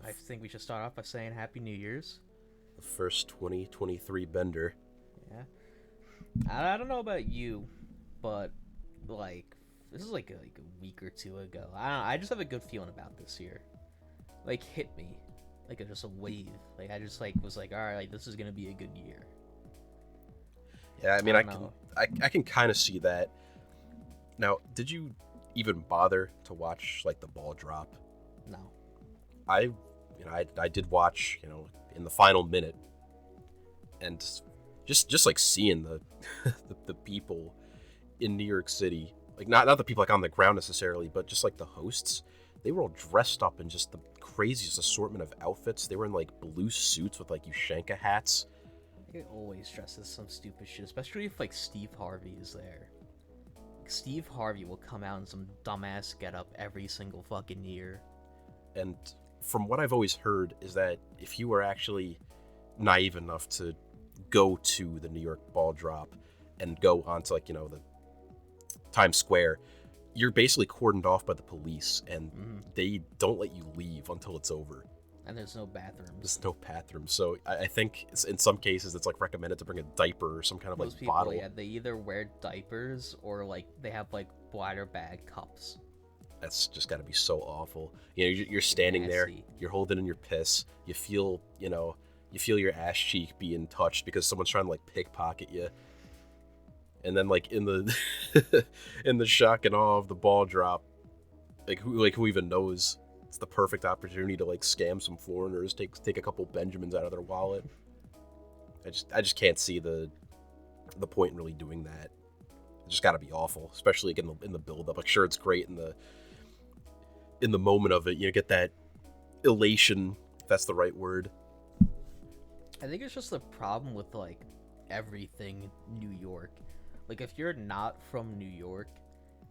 I think we should start off by saying Happy New Year's. The first 2023 bender. Yeah. I don't know about you, but like this is like a week or two ago. I don't know, I just have a good feeling about this year. Like hit me, like just a wave. Like I just was like, all right, like, this is gonna be a good year. Yeah, I mean, I don't can know. I can kind of see that. Now, did you even bother to watch like the ball drop? No. I did watch, in the final minute, and just like seeing the the people in New York City, like not the people like on the ground necessarily, but just like the hosts, they were all dressed up in just the craziest assortment of outfits. They were in like blue suits with like Ushanka hats. It always dresses some stupid shit, especially if like Steve Harvey is there. Like, Steve Harvey will come out in some dumbass getup every single fucking year. And from what I've always heard is that if you were actually naive enough to go to the New York ball drop and go onto the Times Square, you're basically cordoned off by the police, and they don't let you leave until it's over. And there's no bathrooms. There's no bathroom, so I think in some cases it's like recommended to bring a diaper or some kind of Most people, bottle. yeah, they either wear diapers or like they have like bladder bag cups. That's just got to be so awful. You're standing there, Nasty. you're holding in your piss, you feel your ass cheek being touched because someone's trying to like pickpocket you. And then like in the in the shock and awe of the ball drop, who even knows? It's the perfect opportunity to like scam some foreigners, take a couple Benjamins out of their wallet. I just can't see the point in really doing that. It just got to be awful, especially like in the build up. Like sure, it's great in the moment of it, get that elation, if that's the right word. I think it's just the problem with like everything New York. Like if you're not from New York,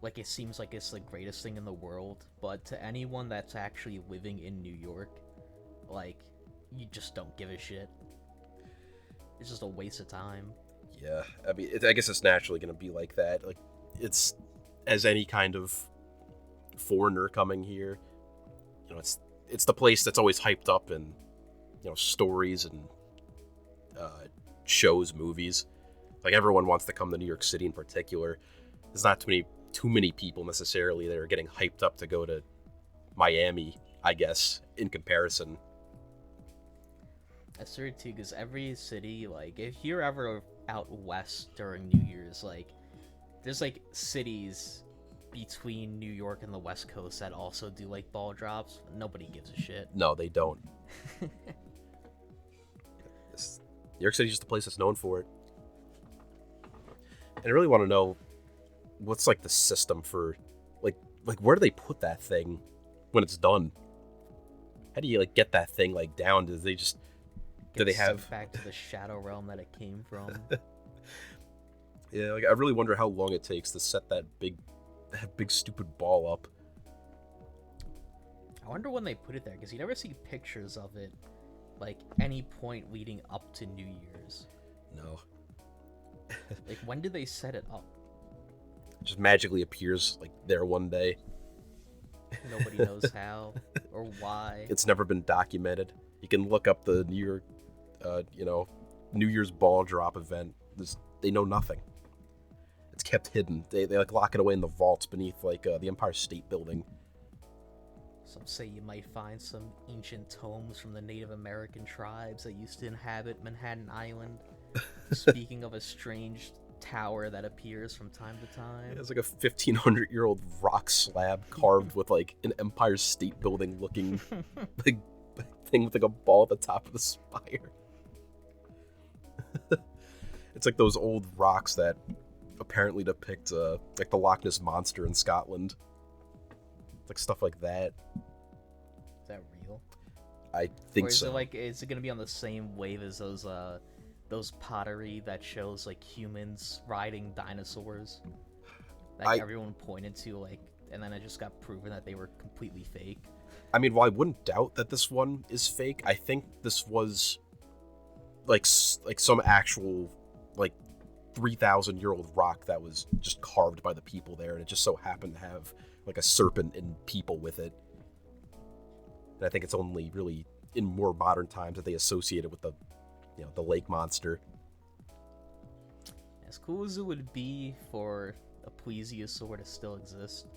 like it seems like it's the greatest thing in the world, but to anyone that's actually living in New York, like you just don't give a shit. It's just a waste of time. Yeah, I mean, I guess it's naturally going to be like that. Like, it's as any kind of foreigner coming here, it's the place that's always hyped up in, stories and shows, movies. Like everyone wants to come to New York City in particular. There's not too many people necessarily that are getting hyped up to go to Miami, I guess, in comparison. That's true too, because every city, like if you're ever out west during New Year's, like there's like cities between New York and the West Coast that also do like ball drops. Nobody gives a shit. No, they don't. New York City's just a place that's known for it. And I really want to know what's like the system for like where do they put that thing when it's done? How do you like get that thing like down? Do they have back to the shadow realm that it came from? Yeah, like I really wonder how long it takes to set that big stupid ball up. I wonder when they put it there, because you never see pictures of it like any point leading up to New Year's. No. Like when did they set it up? It just magically appears like there one day. Nobody knows how or why. It's never been documented. You can look up the New York, New Year's ball drop event. They know nothing. It's kept hidden. They like lock it away in the vaults beneath the Empire State Building. Some say you might find some ancient tomes from the Native American tribes that used to inhabit Manhattan Island. Speaking of a strange tower that appears from time to time. It's like a 1,500-year-old rock slab carved with like an Empire State Building looking like thing with like a ball at the top of the spire. It's like those old rocks that apparently depict like the Loch Ness Monster in Scotland. Like stuff like that. Is that real? I think or is so. Is it gonna be on the same wave as those pottery that shows like humans riding dinosaurs that everyone pointed to, like, and then it just got proven that they were completely fake? I mean, while I wouldn't doubt that this one is fake, I think this was like some actual like 3,000-year-old rock that was just carved by the people there, and it just so happened to have like a serpent and people with it. And I think it's only really in more modern times that they associate it with the, the lake monster. As cool as it would be for a plesiosaur to still exist,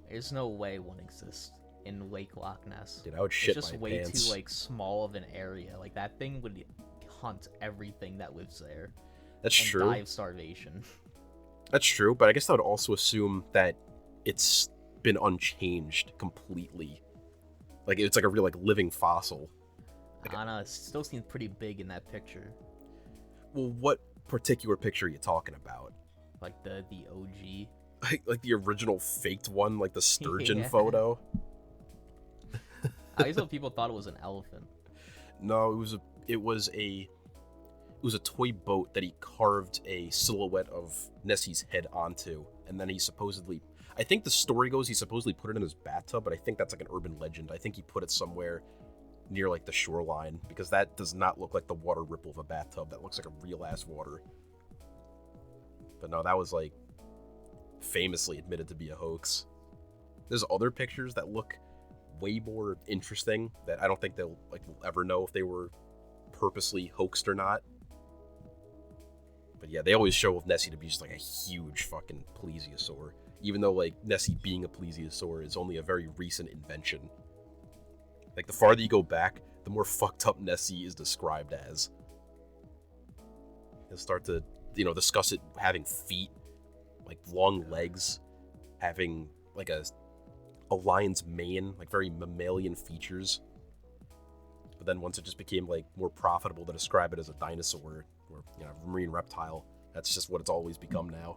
there's no way one exists in Lake Loch Ness. Dude, I would shit my It's just pants. way too like small of an area. Like that thing would hunt everything that lives there. That's and true. Die of starvation. That's true, but I guess I would also assume that it's been unchanged completely. Like it's like a real like living fossil. Like, I don't know, it still seems pretty big in that picture. Well, what particular picture are you talking about? Like the OG. Like the original faked one, like the sturgeon Yeah. photo. I always thought people thought it was an elephant. No, it was a toy boat that he carved a silhouette of Nessie's head onto, and then he supposedly, I think the story goes he supposedly put it in his bathtub, but I think that's like an urban legend. I think he put it somewhere near like the shoreline, because that does not look like the water ripple of a bathtub. That looks like a real ass water. But no, that was like famously admitted to be a hoax. There's other pictures that look way more interesting that I don't think we'll ever know if they were purposely hoaxed or not. But yeah, they always show Nessie to be just like a huge fucking plesiosaur, even though like Nessie being a plesiosaur is only a very recent invention. Like the farther you go back, the more fucked up Nessie is described as. They'll start to, discuss it having feet, like long legs, having like a lion's mane, like very mammalian features. But then once it just became like more profitable to describe it as a dinosaur or marine reptile, that's just what it's always become now.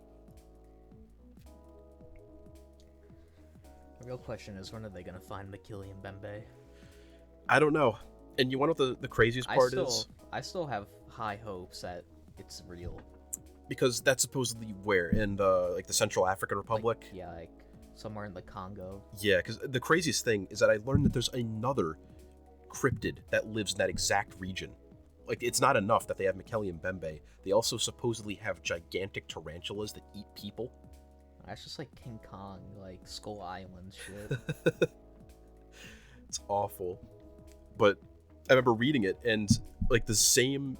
The real question is, when are they gonna find Mongolian Bembe? I don't know. And you want to know the craziest part is? I still have high hopes that it's real. Because that's supposedly where? In like the Central African Republic? Like somewhere in the Congo. Yeah, because the craziest thing is that I learned that there's another cryptid that lives in that exact region. Like, it's not enough that they have Mongolian Bembe. They also supposedly have gigantic tarantulas that eat people. That's just like King Kong, like Skull Island shit. It's awful. But I remember reading it, and like the same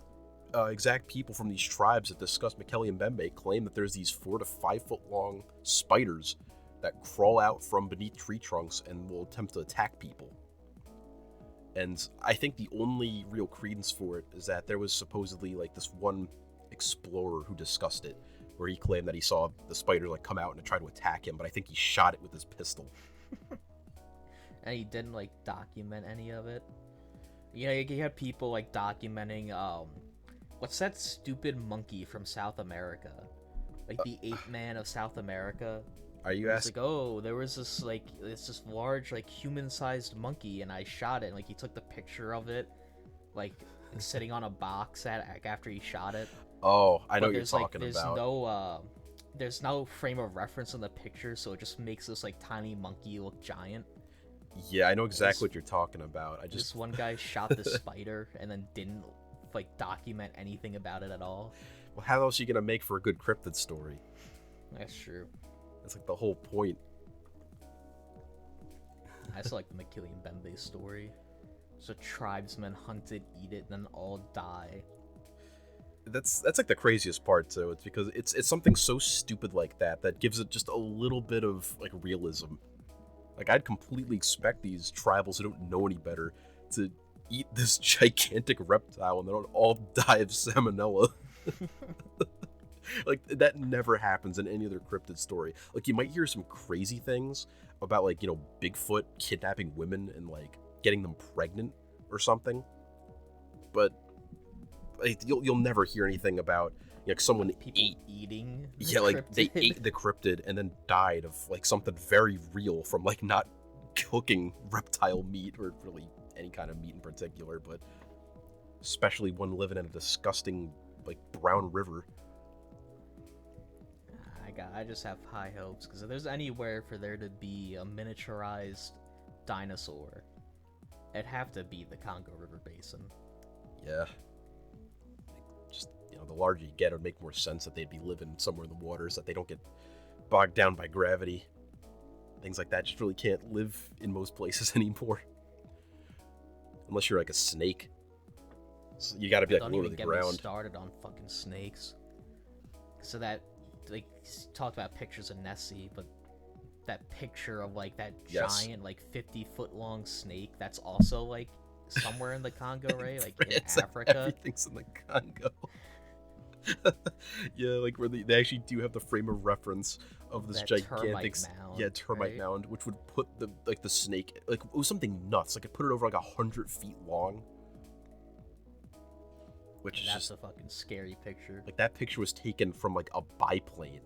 exact people from these tribes that discuss Mongolian Bembe claim that there's these 4 to 5 foot long spiders that crawl out from beneath tree trunks and will attempt to attack people. And I think the only real credence for it is that there was supposedly like this one explorer who discussed it, where he claimed that he saw the spider like come out and try to attack him, but I think he shot it with his pistol. And he didn't like document any of it. You had people like documenting what's that stupid monkey from South America? Like the ape man of South America. Are you asking? Like, oh, there was this large like human-sized monkey, and I shot it. And, like, he took the picture of it, like sitting on a box after he shot it. Oh, I know what you're talking about. There's no frame of reference in the picture, so it just makes this like tiny monkey look giant. Yeah, I know exactly what you're talking about. This one guy shot the spider and then didn't like document anything about it at all. Well, how else are you gonna make for a good cryptid story? That's true. That's like the whole point. I just like the Mongolian Bembe story. So tribesmen hunt it, eat it, and then all die. That's like the craziest part too. It's because it's something so stupid like that gives it just a little bit of like realism. Like I'd completely expect these tribals who don't know any better to eat this gigantic reptile and they don't all die of salmonella. Like that never happens in any other cryptid story. Like you might hear some crazy things about like, Bigfoot kidnapping women and like getting them pregnant or something. But like, you'll never hear anything about someone eating like they ate the cryptid and then died of like something very real from like not cooking reptile meat or really any kind of meat in particular, but especially one living in a disgusting like brown river. I just have high hopes, because if there's anywhere for there to be a miniaturized dinosaur, it'd have to be the Congo River Basin. Yeah. Just, the larger you get, it would make more sense that they'd be living somewhere in the waters, that they don't get bogged down by gravity. Things like that just really can't live in most places anymore. unless you're like a snake. So you got to be like Don't low to even the get me ground. started on fucking snakes. So that, like, talked about pictures of Nessie, but that picture of like that giant, like 50-foot long snake that's also like somewhere in the Congo, right? Like in Africa. Everything's in the Congo. Yeah, like where they actually do have the frame of reference of this That gigantic termite mound, termite right? mound, which would put the snake, like, it was something nuts. Like, it put it over like 100 feet long. Which is That's just a fucking scary picture. like, that picture was taken from like a biplane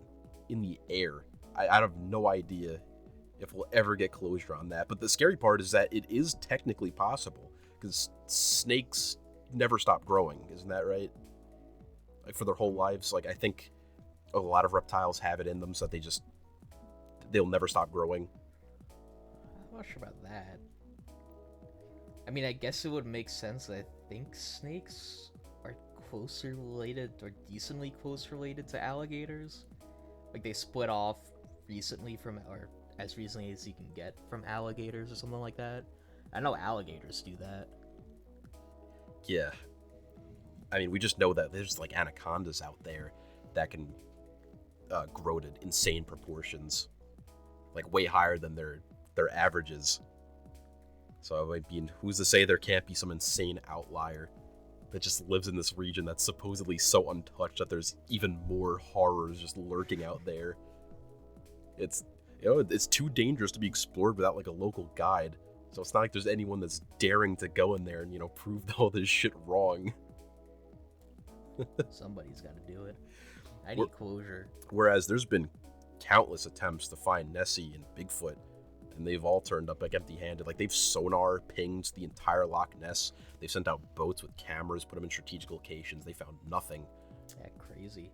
in the air. I have no idea if we'll ever get closure on that. But the scary part is that it is technically possible, because snakes never stop growing, isn't that right? Like, for their whole lives. Like, I think a lot of reptiles have it in them, so that they'll never stop growing. I'm not sure about that. I mean, I guess it would make sense. I think snakes are closely related, or decently close related, to alligators. Like, they split off recently from, or as recently as you can get from alligators or something like that. I know alligators do that. Yeah. I mean, we just know that there's like anacondas out there that can grow to insane proportions, like way higher than their averages. So I mean, who's to say there can't be some insane outlier that just lives in this region that's supposedly so untouched that there's even more horrors just lurking out there. It's too dangerous to be explored without like a local guide. So it's not like there's anyone that's daring to go in there and, prove all this shit wrong. Somebody's got to do it. I need closure. Whereas there's been countless attempts to find Nessie and Bigfoot, and they've all turned up like empty-handed. Like, they've sonar pinged the entire Loch Ness. They've sent out boats with cameras, put them in strategic locations. They found nothing. Yeah, crazy.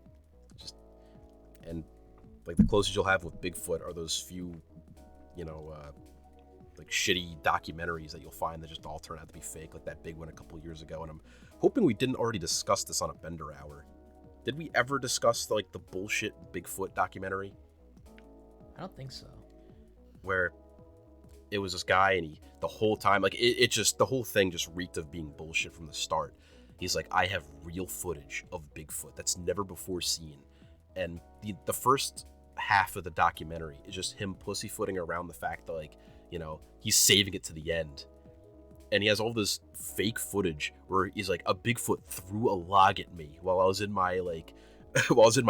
And like, the closest you'll have with Bigfoot are those few, like, shitty documentaries that you'll find that just all turn out to be fake, like that big one a couple years ago. And I'm hoping we didn't already discuss this on a Bender Hour. Did we ever discuss like the bullshit Bigfoot documentary? I don't think so. Where it was this guy, and the whole time, like, the whole thing just reeked of being bullshit from the start. He's like, I have real footage of Bigfoot that's never before seen. And the first half of the documentary is just him pussyfooting around the fact that, like, he's saving it to the end. And he has all this fake footage where he's like, a Bigfoot threw a log at me while I was in my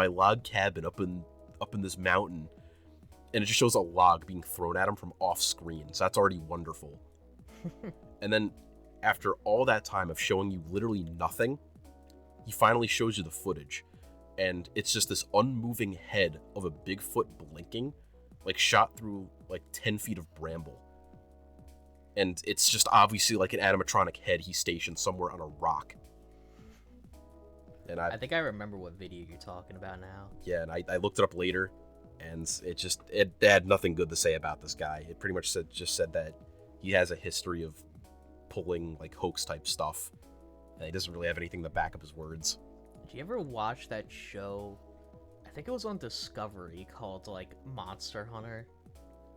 log cabin up in this mountain. And it just shows a log being thrown at him from off screen. So that's already wonderful. And then after all that time of showing you literally nothing, he finally shows you the footage. And it's just this unmoving head of a Bigfoot blinking, like, shot through like 10 feet of bramble. And it's just obviously like an animatronic head he stationed somewhere on a rock. And I think I remember what video you're talking about now. Yeah, and I looked it up later, and it had nothing good to say about this guy. It pretty much said that he has a history of pulling like hoax type stuff, and he doesn't really have anything to back up his words. Did you ever watch that show? I think it was on Discovery, called like Monster Hunter.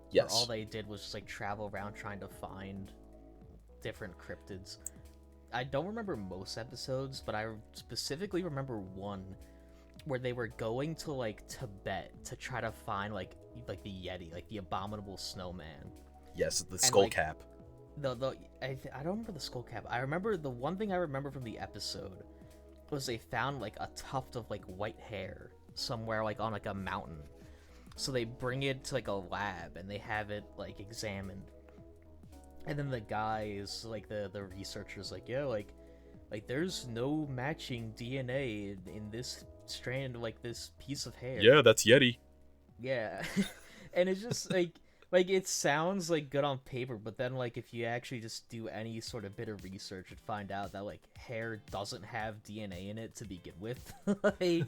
Yes. Where all they did was just like travel around trying to find different cryptids. I don't remember most episodes, but I specifically remember one where they were going to like Tibet to try to find like the Yeti, like the abominable snowman. Yes, the skull like, cap. I don't remember the skull cap. I remember the one thing I remember from the episode was they found like a tuft of like white hair somewhere like on like a mountain. So they bring it to like a lab and they have it like examined. And then the guy is like the researcher's like, yeah, like there's no matching DNA in this strand, like this piece of hair. Yeah, that's Yeti. Yeah. And it's just like it sounds like good on paper, but then like if you actually just do any sort of bit of research and find out that like hair doesn't have DNA in it to begin with, like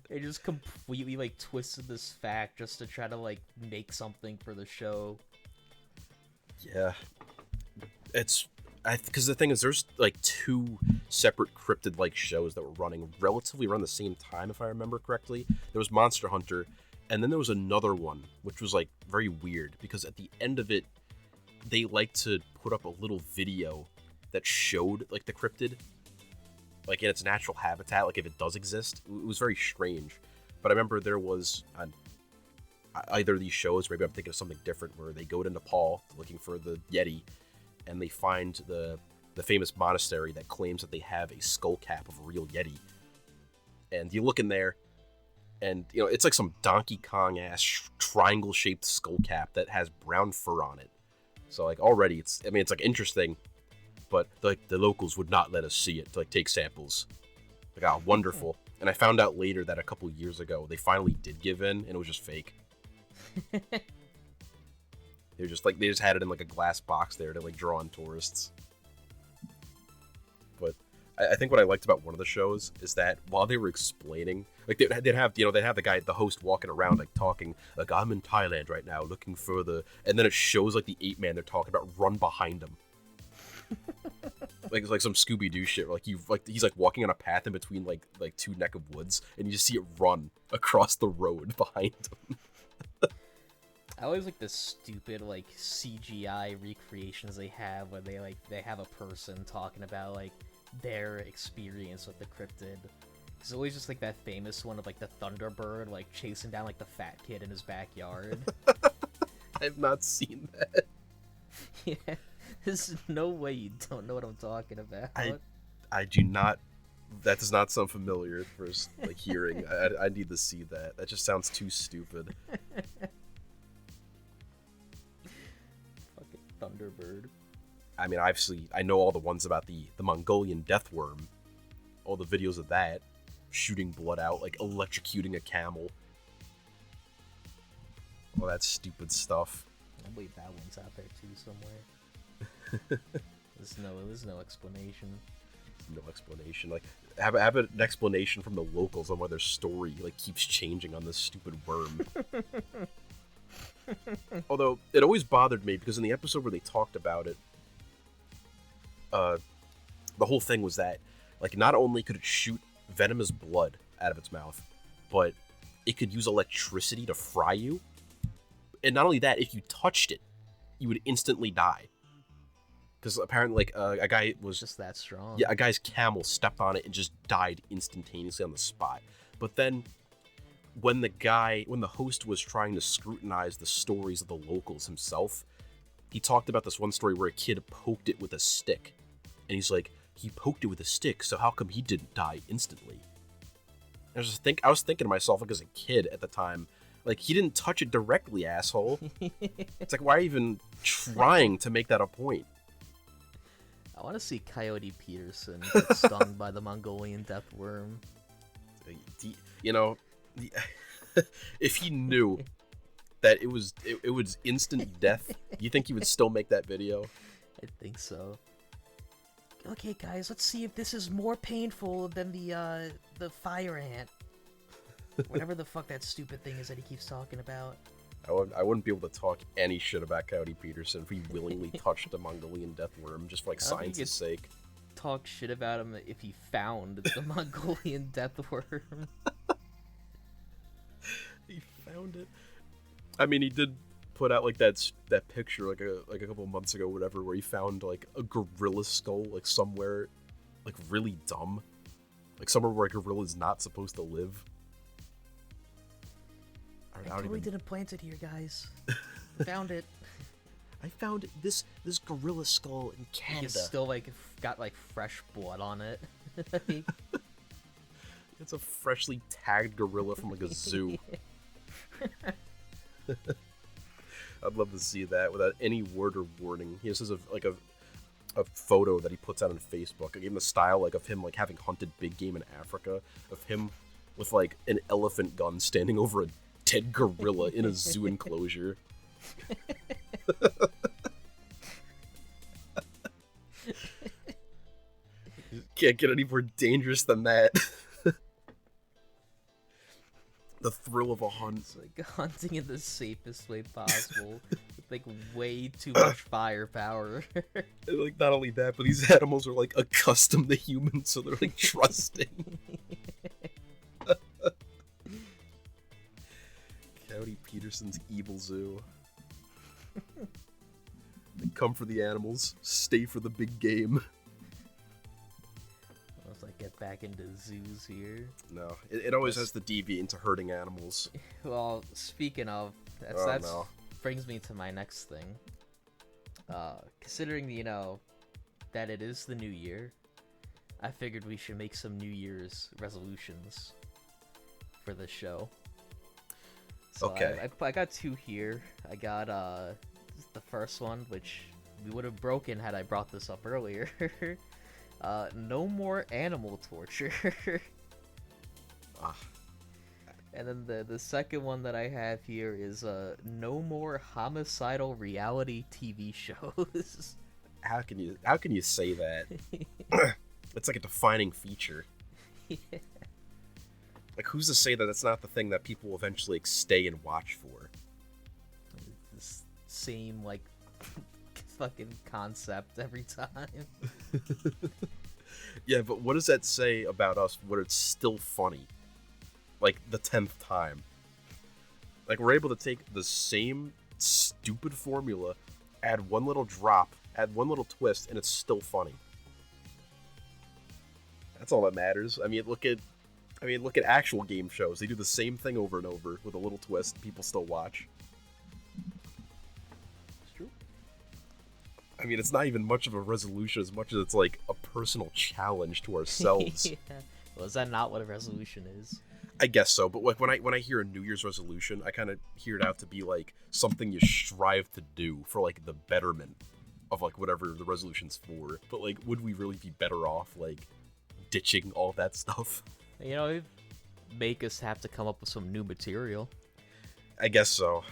it just completely like twisted this fact just to try to like make something for the show. Yeah, because the thing is, there's like two separate cryptid-like shows that were running relatively around the same time, if I remember correctly. There was Monster Hunter, and then there was another one which was like very weird, because at the end of it, they like to put up a little video that showed like the cryptid, like in its natural habitat, like if it does exist. It was very strange. But I remember there was on either of these shows, maybe I'm thinking of something different, where they go to Nepal looking for the Yeti, and they find the famous monastery that claims that they have a skull cap of a real Yeti. And you look in there, and you know it's like some Donkey Kong ass triangle shaped skull cap that has brown fur on it. So like already it's like interesting, but like the locals would not let us see it to like take samples. Like, ah, wonderful. And I found out later that a couple years ago they finally did give in, and it was just fake. They just had it in like a glass box there to like draw on tourists. But I think what I liked about one of the shows is that while they were explaining, like they'd have the guy, the host, walking around like talking like, I'm in Thailand right now looking for the, and then it shows like the ape man they're talking about run behind him. Like it's like some Scooby-Doo shit. He's like walking on a path in between like two neck of woods, and you just see it run across the road behind him. I always like the stupid like CGI recreations they have where they have a person talking about like their experience with the cryptid. It's always just like that famous one of like the Thunderbird like chasing down like the fat kid in his backyard. I've not seen that. Yeah, there's no way you don't know what I'm talking about. I do not. That does not sound familiar for like hearing. I need to see that. That just sounds too stupid. Thunderbird. I mean, obviously, I know all the ones about the Mongolian death worm. All the videos of that. Shooting blood out, like electrocuting a camel. All that stupid stuff. I believe that one's out there too somewhere. There's no explanation. No explanation. Like, have an explanation from the locals on why their story like keeps changing on this stupid worm. Although it always bothered me because in the episode where they talked about it, the whole thing was that like not only could it shoot venomous blood out of its mouth, but it could use electricity to fry you. And not only that, if you touched it, you would instantly die. Because apparently, like a guy was just that strong. Yeah, a guy's camel stepped on it and just died instantaneously on the spot. But then, when the host was trying to scrutinize the stories of the locals himself, he talked about this one story where a kid poked it with a stick, and he's like, he poked it with a stick, so how come he didn't die instantly? And I was thinking to myself, like as a kid at the time, like he didn't touch it directly, asshole. It's like, why are you even trying to make that a point? I want to see Coyote Peterson get stung by the Mongolian death worm. You know, if he knew that it was instant death, you think he would still make that video? I think so. Okay, guys, let's see if this is more painful than the fire ant. Whatever the fuck that stupid thing is that he keeps talking about. I wouldn't be able to talk any shit about Coyote Peterson if he willingly touched the Mongolian death worm just for like science's sake. Talk shit about him if he found the Mongolian death worm. He found it. I mean, he did put out like that picture like a couple months ago, whatever, where he found like a gorilla skull like somewhere, like really dumb, like somewhere where a gorilla is not supposed to live. I totally didn't plant it here, guys. Found it. I found this gorilla skull in Canada. It's still like got like fresh blood on it. It's a freshly tagged gorilla from like a zoo. I'd love to see that without any word or warning. He just has a photo that he puts out on Facebook. I gave him the style like of him like having hunted big game in Africa, of him with like an elephant gun standing over a dead gorilla in a zoo enclosure. Can't get any more dangerous than that. The thrill of a hunt. It's like hunting in the safest way possible. With like way too much firepower. Like not only that, but these animals are like accustomed to humans, so they're like trusting. Coyote Peterson's evil zoo. Come for the animals, stay for the big game. Let's like get back into zoos here. No, it always has to deviate into hurting animals. Well, speaking of, brings me to my next thing. Considering, that it is the new year, I figured we should make some New Year's resolutions for the show. So okay. I got 2 here. I got the first one, which we would have broken had I brought this up earlier. No more animal torture. And then the second one that I have here is no more homicidal reality TV shows. How can you say that? It's like a defining feature. Yeah. Like, who's to say that that's not the thing that people will eventually stay and watch for? This same like fucking concept every time. Yeah, but what does that say about us when it's still funny? Like, the 10th time. Like, we're able to take the same stupid formula, add one little drop, add one little twist, and it's still funny. That's all that matters. I mean, look at actual game shows. They do the same thing over and over with a little twist. People still watch. It's true. I mean, it's not even much of a resolution as much as it's like a personal challenge to ourselves. Yeah. Well, is that not what a resolution is? I guess so, but like when I hear a New Year's resolution, I kind of hear it out to be like something you strive to do for like the betterment of like whatever the resolution's for. But like, would we really be better off like ditching all that stuff? It'd make us have to come up with some new material. I guess so.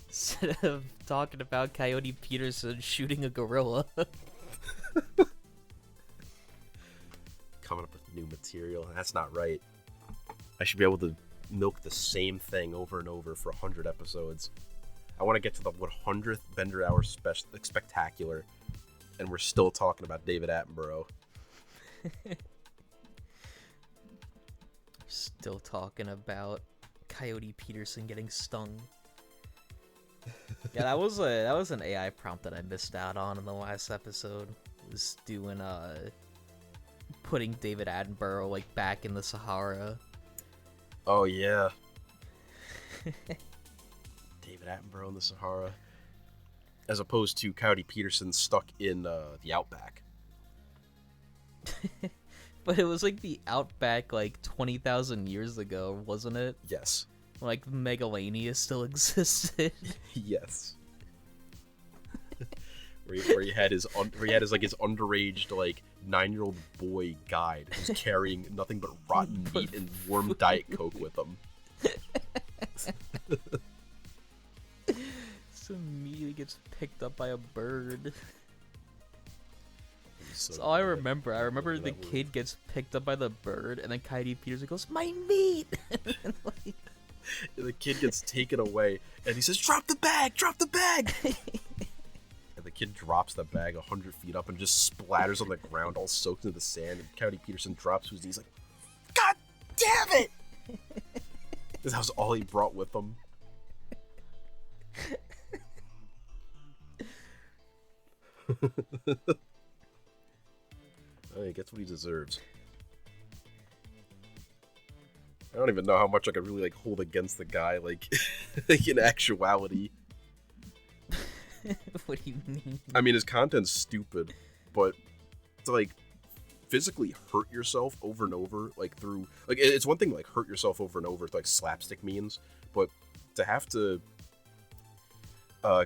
Instead of talking about Coyote Peterson shooting a gorilla. Coming up with new material. That's not right. I should be able to milk the same thing over and over for 100 episodes. I want to get to the 100th Bender Hour spectacular, and we're still talking about David Attenborough. Still talking about Coyote Peterson getting stung. Yeah, that was an AI prompt that I missed out on in the last episode. It was doing putting David Attenborough like back in the Sahara. Oh yeah. David Attenborough in the Sahara, as opposed to Coyote Peterson stuck in the outback. But it was like the outback like 20,000 years ago, wasn't it? Yes. Like Megalania still existed. Yes. where he had his underage like 9-year-old boy guide who's carrying nothing but rotten meat and warm Diet Coke with him. So immediately gets picked up by a bird. So That's all I remember. I remember the kid gets picked up by the bird, and then Coyote Peterson goes, "My meat!" Like... The kid gets taken away, and he says, "Drop the bag! Drop the bag!" And the kid drops the bag 100 feet up and just splatters on the ground, all soaked into the sand. And Coyote Peterson drops to his knees, like, "God damn it!" That was all he brought with him. Oh, he gets what he deserves. I don't even know how much I could really like hold against the guy, like in actuality. What do you mean? I mean, his content's stupid, but to like physically hurt yourself over and over, like through like it's one thing to like hurt yourself over and over with like slapstick means, but to have to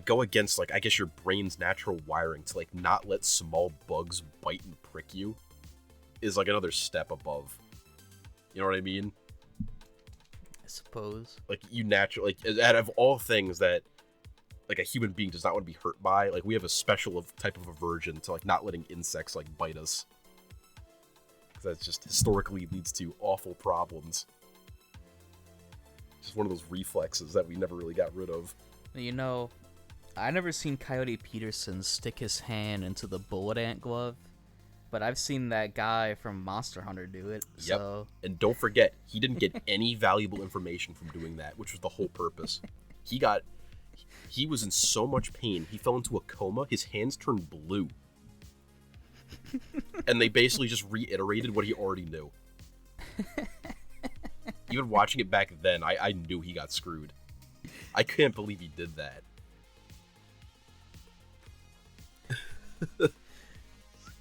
go against like I guess your brain's natural wiring to like not let small bugs bite and prick you is like another step above. You know what I mean? I suppose. Like you naturally, like out of all things that like a human being does not want to be hurt by, like we have a special type of aversion to like not letting insects like bite us. Because that just historically leads to awful problems. Just one of those reflexes that we never really got rid of. I never seen Coyote Peterson stick his hand into the bullet ant glove, but I've seen that guy from Monster Hunter do it. Yep. So... And don't forget, he didn't get any valuable information from doing that, which was the whole purpose. He got He was in so much pain, he fell into a coma, his hands turned blue. And they basically just reiterated what he already knew. Even watching it back then, I knew he got screwed. I can't believe he did that.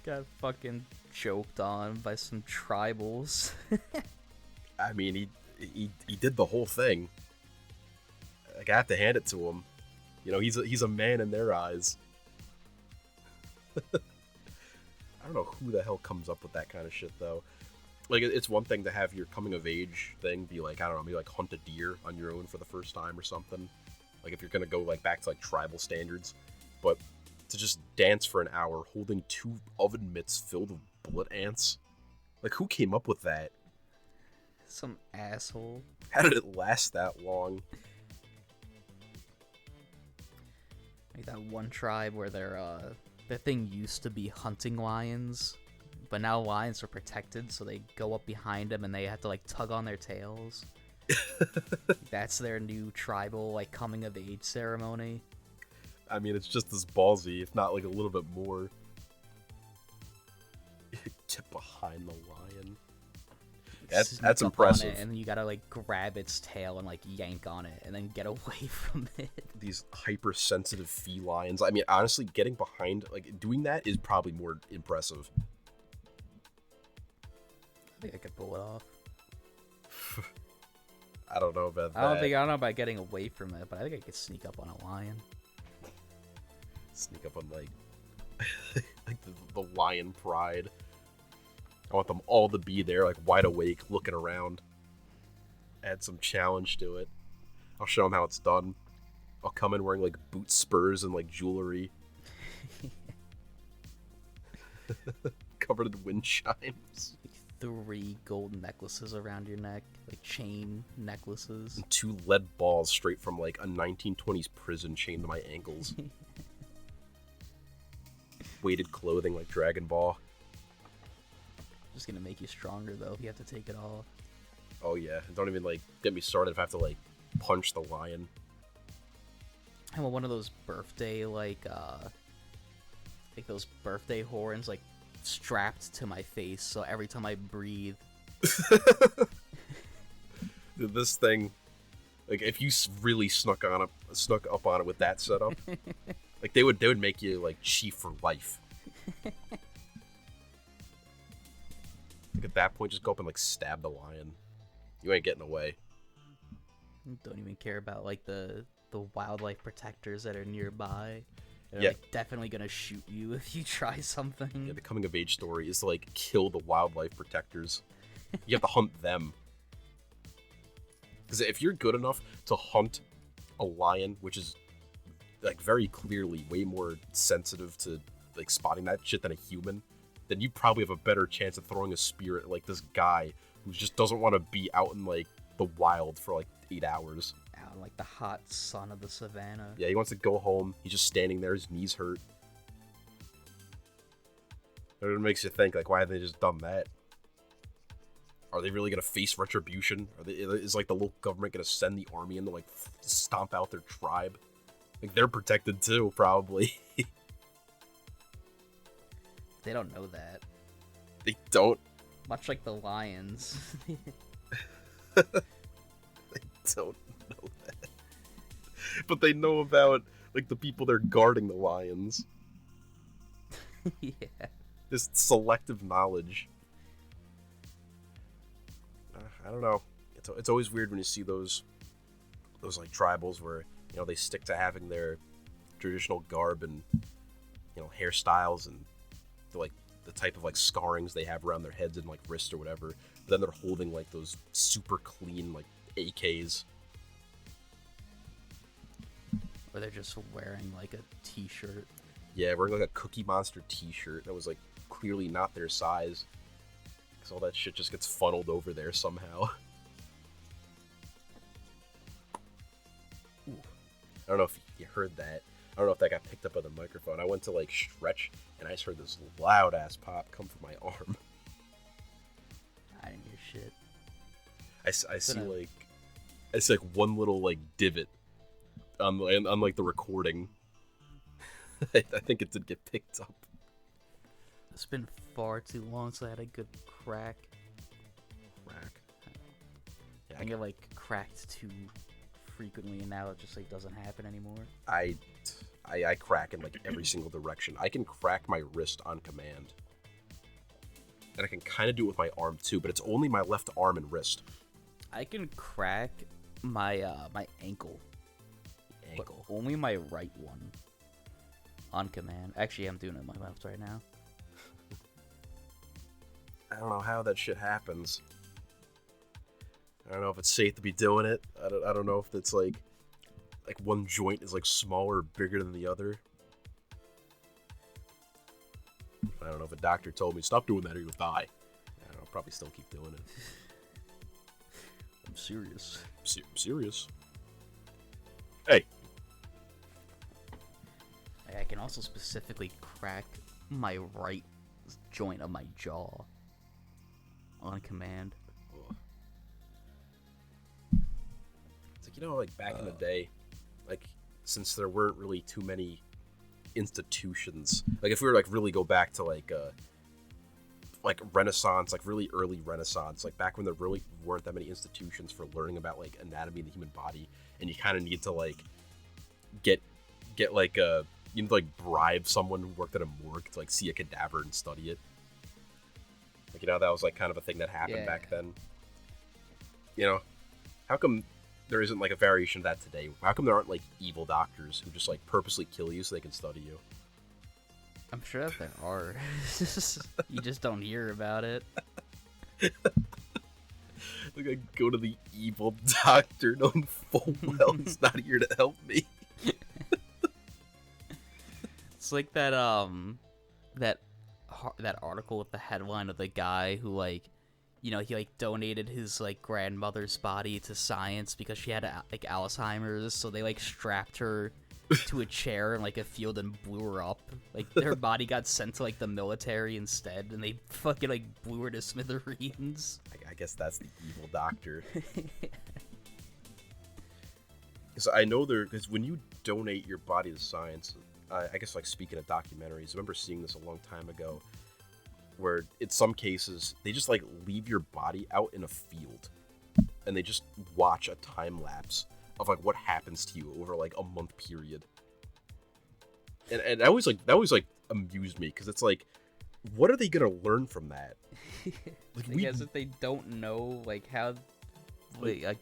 Got fucking choked on by some tribals. I mean, he did the whole thing. Like, I have to hand it to him. You know, he's a man in their eyes. I don't know who the hell comes up with that kind of shit, though. Like, it's one thing to have your coming-of-age thing be like, I don't know, maybe like hunt a deer on your own for the first time or something. Like, if you're gonna go like back to like tribal standards. But to just dance for an hour holding 2 oven mitts filled with bullet ants? Like, who came up with that? Some asshole. How did it last that long? Like that one tribe where their thing used to be hunting lions, but now lions are protected, so they go up behind them and they have to like tug on their tails. That's their new tribal like coming of age ceremony. I mean, it's just as ballsy, if not like a little bit more. Get behind the lion. That's impressive. And then you gotta like grab its tail and like yank on it, and then get away from it. These hypersensitive felines. I mean, honestly, getting behind, like doing that is probably more impressive. I think I could pull it off. I don't know about that. I don't know about getting away from it, but I think I could sneak up on a lion. Sneak up on like, like the lion pride. I want them all to be there, like wide awake, looking around. Add some challenge to it. I'll show them how it's done. I'll come in wearing like boot spurs and like jewelry, covered in wind chimes. 3 gold necklaces around your neck, like chain necklaces. And 2 lead balls straight from like a 1920s prison chained to my ankles. Weighted clothing like Dragon Ball. Just gonna make you stronger though if you have to take it off. Oh yeah, don't even like get me started if I have to like punch the lion. I want one of those birthday like those birthday horns like strapped to my face, so every time I breathe. Dude, this thing, like if you really snuck up on it with that setup, like they would make you like chief for life. Like at that point, just go up and like stab the lion. You ain't getting away. Don't even care about like the wildlife protectors that are nearby. They're Yeah. like definitely gonna shoot you if you try something. Yeah, the coming of age story is to like kill the wildlife protectors. You have to hunt them. Because if you're good enough to hunt a lion, which is like very clearly way more sensitive to like spotting that shit than a human, then you probably have a better chance of throwing a spear at like this guy who just doesn't want to be out in like the wild for like 8 hours. Out in, like the hot sun of the savannah. Yeah, he wants to go home. He's just standing there. His knees hurt. It makes you think, like, why haven't they just done that? Are they really gonna face retribution? Is like the local government gonna send the army in to like stomp out their tribe? Like they're protected too, probably. They don't know that. They don't. Much like the lions. They don't know that. But they know about like the people they're guarding the lions. Yeah. This selective knowledge. I don't know. It's always weird when you see those like tribals where, you know, they stick to having their traditional garb and, you know, hairstyles and like the type of like scarrings they have around their heads and like wrists or whatever. But then they're holding like those super clean like AKs. Or they're just wearing like a t-shirt. Yeah, wearing like a Cookie Monster t-shirt that was like clearly not their size. Because all that shit just gets funneled over there somehow. Ooh. I don't know if you heard that. I don't know if that got picked up on the microphone. I went to like stretch and I just heard this loud ass pop come from my arm. I didn't hear shit. I see like one little like divot on like the recording. I think it did get picked up. It's been far too long since I had a good crack. Crack. I get like cracked too frequently, and now it just like doesn't happen anymore. I crack in like every single direction. I can crack my wrist on command, and I can kind of do it with my arm too, but it's only my left arm and wrist. I can crack my my ankle, but only my right one on command. Actually, I'm doing it in my mouth right now. I don't know how that shit happens. I don't know if it's safe to be doing it. I don't know if it's like one joint is like smaller or bigger than the other. I don't know if a doctor told me stop doing that or you'll die. I don't know, I'll probably still keep doing it. I'm serious. I'm serious. Hey. I can also specifically crack my right joint of my jaw on command. It's like, you know, like back in the day, like since there weren't really too many institutions, like if we were like really go back to like Renaissance, like really early Renaissance, like back when there really weren't that many institutions for learning about like anatomy of the human body, and you kind of need to like get like you know, like bribe someone who worked at a morgue to like see a cadaver and study it. Like, you know, that was like kind of a thing that happened back then. You know, how come there isn't like a variation of that today? How come there aren't like evil doctors who just like purposely kill you so they can study you? I'm sure that there are. You just don't hear about it. Like, I go to the evil doctor knowing full well he's not here to help me. It's like that that article with the headline of the guy who, like, you know, he like donated his like grandmother's body to science because she had like Alzheimer's, so they like strapped her to a chair in like a field and blew her up. Like her body got sent to like the military instead, and they fucking like blew her to smithereens. I guess that's the evil doctor. Because I know because when you donate your body to science, I guess like speaking of documentaries, I remember seeing this a long time ago, where in some cases they just like leave your body out in a field, and they just watch a time lapse of like what happens to you over like a month period. And that always amused me, because it's like, what are they gonna learn from that? Like, I guess if they don't know like how like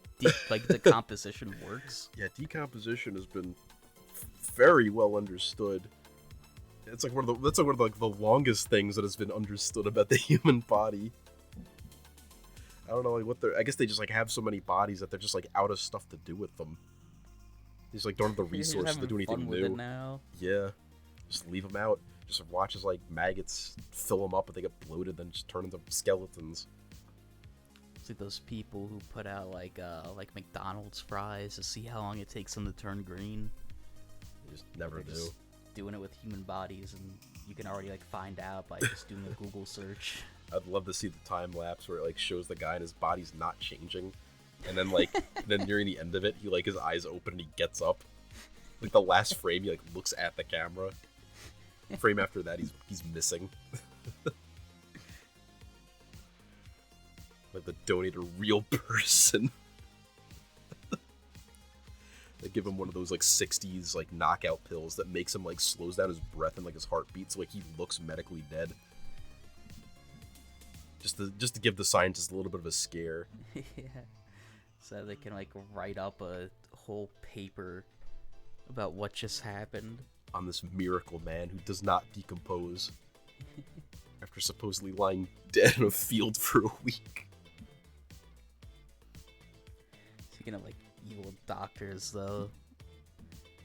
decomposition works. Yeah, decomposition has been very well understood. It's like one of the longest things that has been understood about the human body. I don't know, like I guess they just like have so many bodies that they're just like out of stuff to do with them. They just like don't have the resources to do anything new. Now. Yeah, just leave them out. Just watch as like maggots fill them up and they get bloated, then just turn into skeletons. It's like those people who put out like McDonald's fries to see how long it takes them to turn green. They just never do. Just doing it with human bodies, and you can already like find out by just doing a Google search. I'd love to see the time lapse where it like shows the guy and his body's not changing, and then like then nearing the end of it, he like his eyes open and he gets up. Like the last frame, he like looks at the camera. Frame after that, he's missing. Like the donate a real person. They give him one of those like 60s like knockout pills that makes him like slows down his breath and like his heartbeat, so like he looks medically dead. Just to give the scientists a little bit of a scare. Yeah. So they can like write up a whole paper about what just happened. On this miracle man who does not decompose after supposedly lying dead in a field for a week. Speaking of like evil doctors though,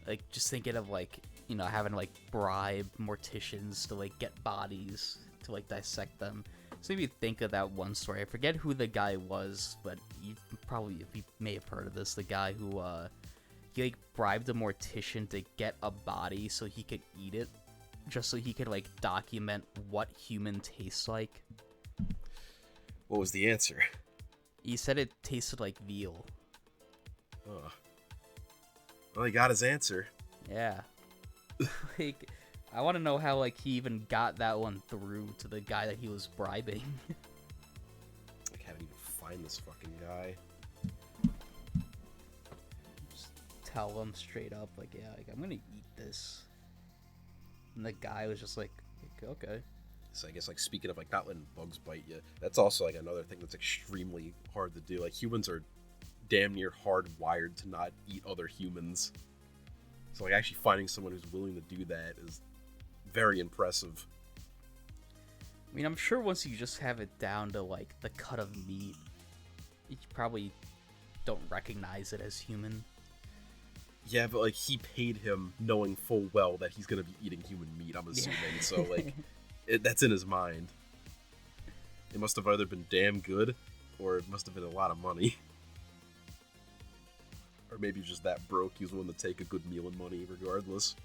like just thinking of like, you know, having to like bribe morticians to like get bodies to like dissect them. So maybe think of that one story. I forget who the guy was, but you may have heard of this. The guy who he like bribed a mortician to get a body so he could eat it, just so he could like document what human tastes like. What was the answer? He said it tasted like veal. Ugh. Well, he got his answer. Yeah. Like, I want to know how, like, he even got that one through to the guy that he was bribing. I can't even find this fucking guy. Just tell him straight up, like, yeah, like, I'm gonna eat this. And the guy was just like, okay. So I guess, like, speaking of, like, not letting bugs bite you, that's also, like, another thing that's extremely hard to do. Like, humans are damn near hardwired to not eat other humans. So, like, actually finding someone who's willing to do that is very impressive. I mean, I'm sure once you just have it down to, like, the cut of meat, you probably don't recognize it as human. Yeah, but, like, he paid him knowing full well that he's gonna be eating human meat, I'm assuming. Yeah. So, like, that's in his mind. It must have either been damn good, or it must have been a lot of money. Or maybe just that broke, he was willing to take a good meal and money regardless.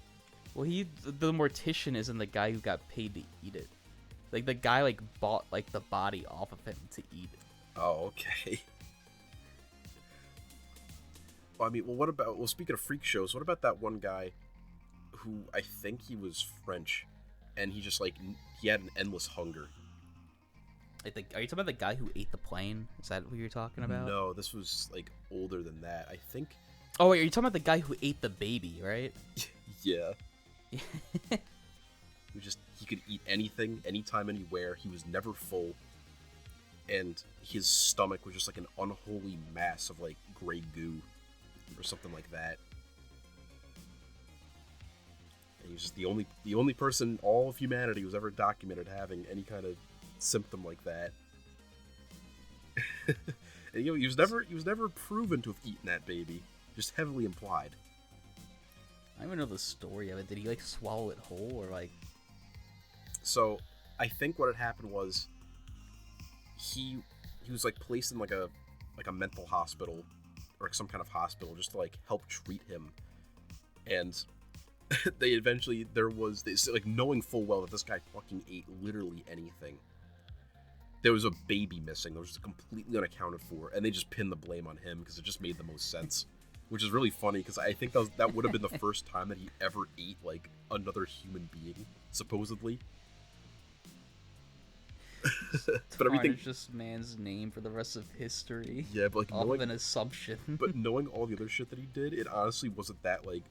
Well, the mortician isn't the guy who got paid to eat it. Like, the guy, like, bought, like, the body off of him to eat it. Oh, okay. Well, I mean, well, speaking of freak shows, what about that one guy who I think he was French, and he just, like, he had an endless hunger. Are you talking about the guy who ate the plane? Is that what you're talking about? No, this was, like, older than that, I think. Oh, wait, are you talking about the guy who ate the baby, right? Yeah. He could eat anything, anytime, anywhere. He was never full. And his stomach was just like an unholy mass of, like, gray goo. Or something like that. And he was just the only person all of humanity was ever documented having any kind of symptom like that. And, you know, he was never proven to have eaten that baby. Just heavily implied. I don't even know the story of it. Did he, like, swallow it whole, or, like... So, I think what had happened was he was, like, placed in, like a mental hospital, or some kind of hospital, just to, like, help treat him. And they like, knowing full well that this guy fucking ate literally anything. There was a baby missing that was just completely unaccounted for, and they just pinned the blame on him because it just made the most sense. Which is really funny, because I think that would have been the first time that he ever ate, like, another human being, supposedly. But everything, just man's name for the rest of history. Yeah, but, like, off of an assumption. But knowing all the other shit that he did, it honestly wasn't that, like,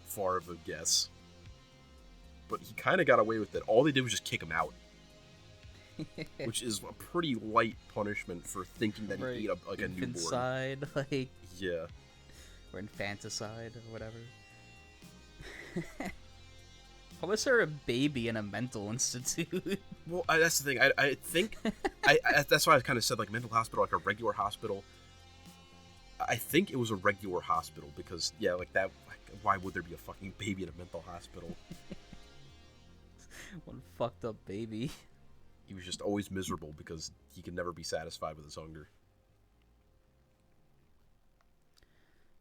far of a guess. But he kind of got away with it. All they did was just kick him out. Which is a pretty light punishment for thinking that he ate a newborn. Infanticide, like... Yeah. Or infanticide, or whatever. How was there a baby in a mental institute? Well, that's the thing. I think... that's why I kind of said, like, mental hospital, like a regular hospital. I think it was a regular hospital, because, yeah, like, that... Like, why would there be a fucking baby in a mental hospital? One fucked up baby. He was just always miserable because he could never be satisfied with his hunger.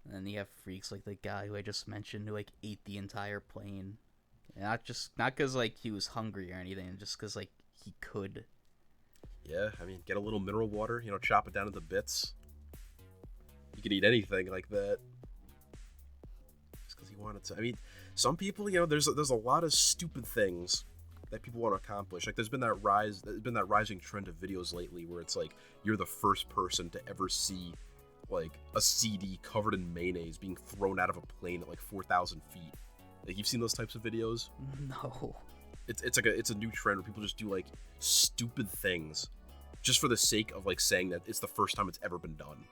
And then you have freaks like the guy who I just mentioned who, like, ate the entire plane. And not because, like, he was hungry or anything, just because, like, he could. Yeah, I mean, get a little mineral water, you know, chop it down into bits. You could eat anything like that. Just because he wanted to. I mean, some people, you know, there's a lot of stupid things that people want to accomplish. Like, there's been that rising trend of videos lately where it's like, you're the first person to ever see, like, a CD covered in mayonnaise being thrown out of a plane at, like, 4,000 feet. Like, you've seen those types of videos? No. It's a new trend where people just do, like, stupid things just for the sake of, like, saying that it's the first time it's ever been done.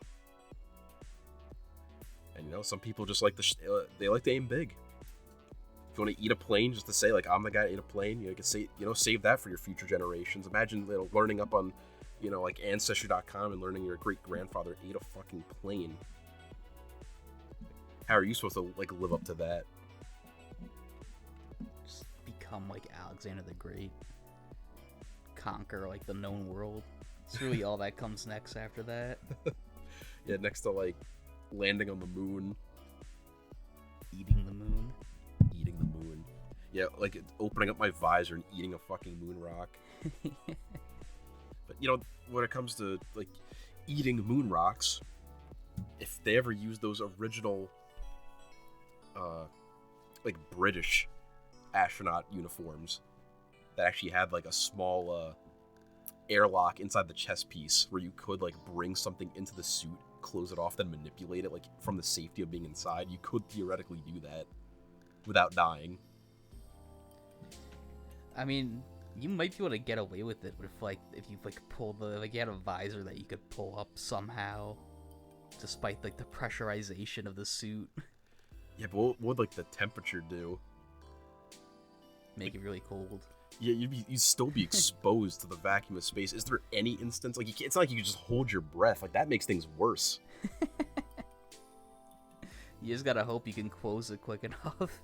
And, you know, some people just like they like to aim big. If you want to eat a plane, just to say, like, I'm the guy that ate a plane, you know, you can save that for your future generations. Imagine, you know, learning up on, you know, like, Ancestry.com and learning your great-grandfather ate a fucking plane. How are you supposed to, like, live up to that? Just become like Alexander the Great. Conquer, like, the known world. It's really all that comes next after that. Yeah, next to, like, landing on the moon. Eating the moon. Eating the moon. Yeah, like, opening up my visor and eating a fucking moon rock. But, you know, when it comes to, like, eating moon rocks, if they ever use those original like British astronaut uniforms that actually had like a small airlock inside the chest piece where you could like bring something into the suit, close it off, then manipulate it like from the safety of being inside. You could theoretically do that without dying. I mean, you might be able to get away with it if you pull you had a visor that you could pull up somehow, despite like the pressurization of the suit. Yeah, but what would like the temperature do? Make it really cold. Yeah, you'd still be exposed to the vacuum of space. Is there any instance like it's not like you could just hold your breath? Like that makes things worse. You just gotta hope you can close it quick enough.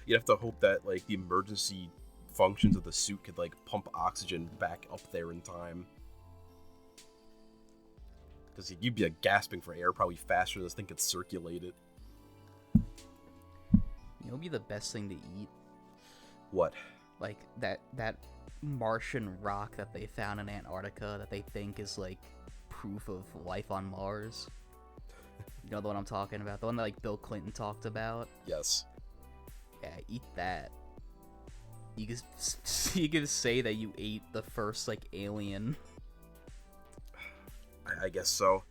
You'd have to hope that like the emergency functions of the suit could like pump oxygen back up there in time. Because you'd be gasping for air probably faster than this thing could circulate it. You know, it'd be the best thing to eat. What? Like that Martian rock that they found in Antarctica that they think is like proof of life on Mars. You know the one I'm talking about? The one that like Bill Clinton talked about? Yes. Yeah, eat that. You can say that you ate the first like alien. I guess so.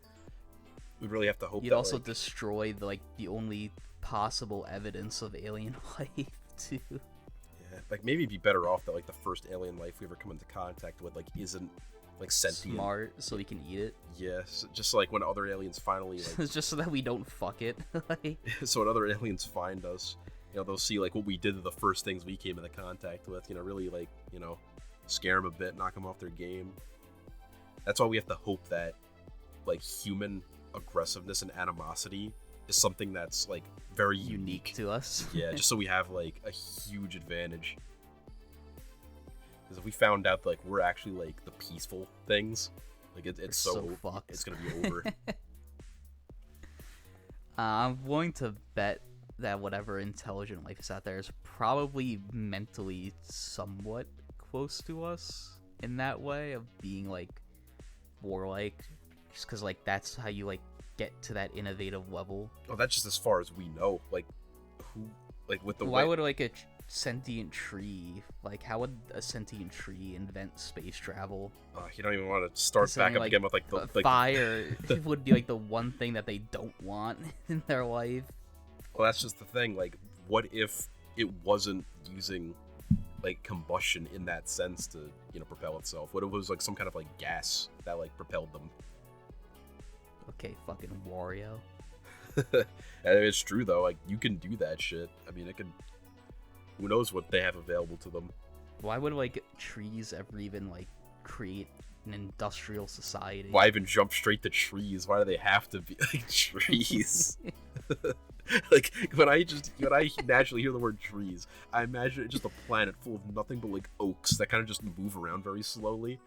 We'd really have to hope. You'd also destroy the only possible evidence of alien life too. Yeah, like maybe it'd be better off that like the first alien life we ever come into contact with like isn't like sentient, smart, so we can eat it. Yes, just like when other aliens finally like just so that we don't fuck it. So when other aliens find us, you know, they'll see like what we did to the first things we came into contact with, you know, really like, you know, scare them a bit, knock them off their game. That's why we have to hope that like human aggressiveness and animosity is something that's like very unique to us. Yeah, just so we have like a huge advantage. Because if we found out like we're actually like the peaceful things, like it's so fucked. It's gonna be over. I'm willing to bet that whatever intelligent life is out there is probably mentally somewhat close to us in that way of being like warlike, just because like that's how you like get to that innovative level. Oh, that's just as far as we know. Like who, like with the why would like a sentient tree, like how would a sentient tree invent space travel? You don't even want to start back up again with like the fire. Would be like the one thing that they don't want in their life. Well, that's just the thing. Like, what if it wasn't using like combustion in that sense to, you know, propel itself? What if it was like some kind of like gas that like propelled them? Okay, fucking Wario. It's true though. Like you can do that shit. I mean, it could. Who knows what they have available to them? Why would like trees ever even like create an industrial society? Why even jump straight to trees? Why do they have to be like trees? Like when I naturally hear the word trees, I imagine it's just a planet full of nothing but like oaks that kind of just move around very slowly,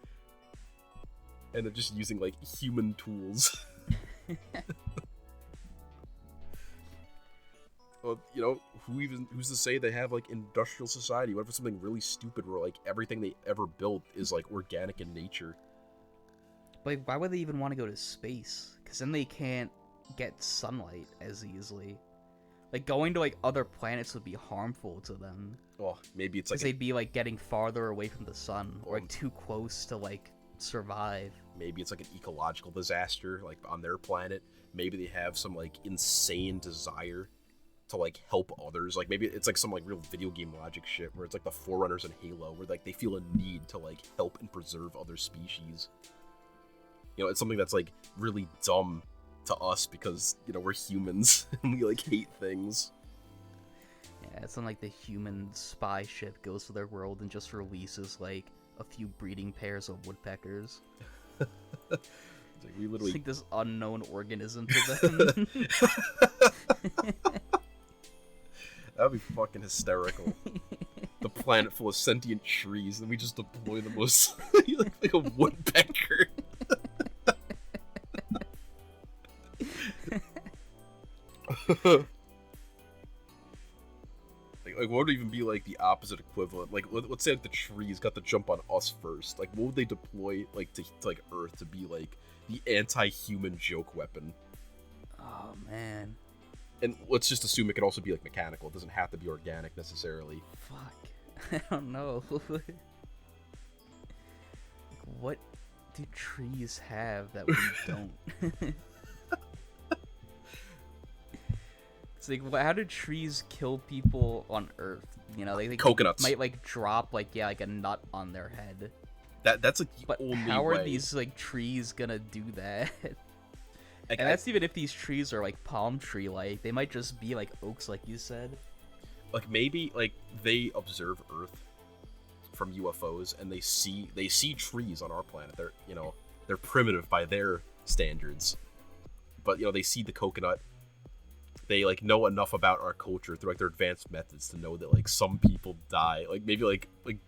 and they're just using like human tools. Well, you know, who's to say they have like industrial society? What if it's something really stupid where like everything they ever built is like organic in nature? But why would they even want to go to space? Because then they can't get sunlight as easily. Like going to like other planets would be harmful to them. Well, maybe it's like they'd be like getting farther away from the sun or like too close to like survive. Maybe it's like an ecological disaster like on their planet. Maybe they have some like insane desire to like help others. Like maybe it's like some like real video game logic shit where it's like the Forerunners in Halo where like they feel a need to like help and preserve other species. You know, it's something that's like really dumb to us because, you know, we're humans and we like hate things. Yeah, it's not like the human spy ship goes to their world and just releases like a few breeding pairs of woodpeckers. It's like we literally it's like this unknown organism to them. That would be fucking hysterical. The planet full of sentient trees, and we just deploy the most like a woodpecker. like what would even be like the opposite equivalent? Like let's say like the trees got to jump on us first. Like what would they deploy like to like Earth to be like the anti-human joke weapon? Oh man. And let's just assume it could also be like mechanical. It doesn't have to be organic necessarily. Fuck. I don't know. What do trees have that we don't? It's like, how do trees kill people on Earth? You know, they Coconuts might like drop like a nut on their head. That's like the But only how way. are these like trees gonna do that? And that's even if these trees are like palm tree like. They might just be like oaks, like you said. Like maybe like they observe Earth from UFOs and they see trees on our planet. They're primitive by their standards, but they see the coconut. They like know enough about our culture through like their advanced methods to know that like some people die, like maybe like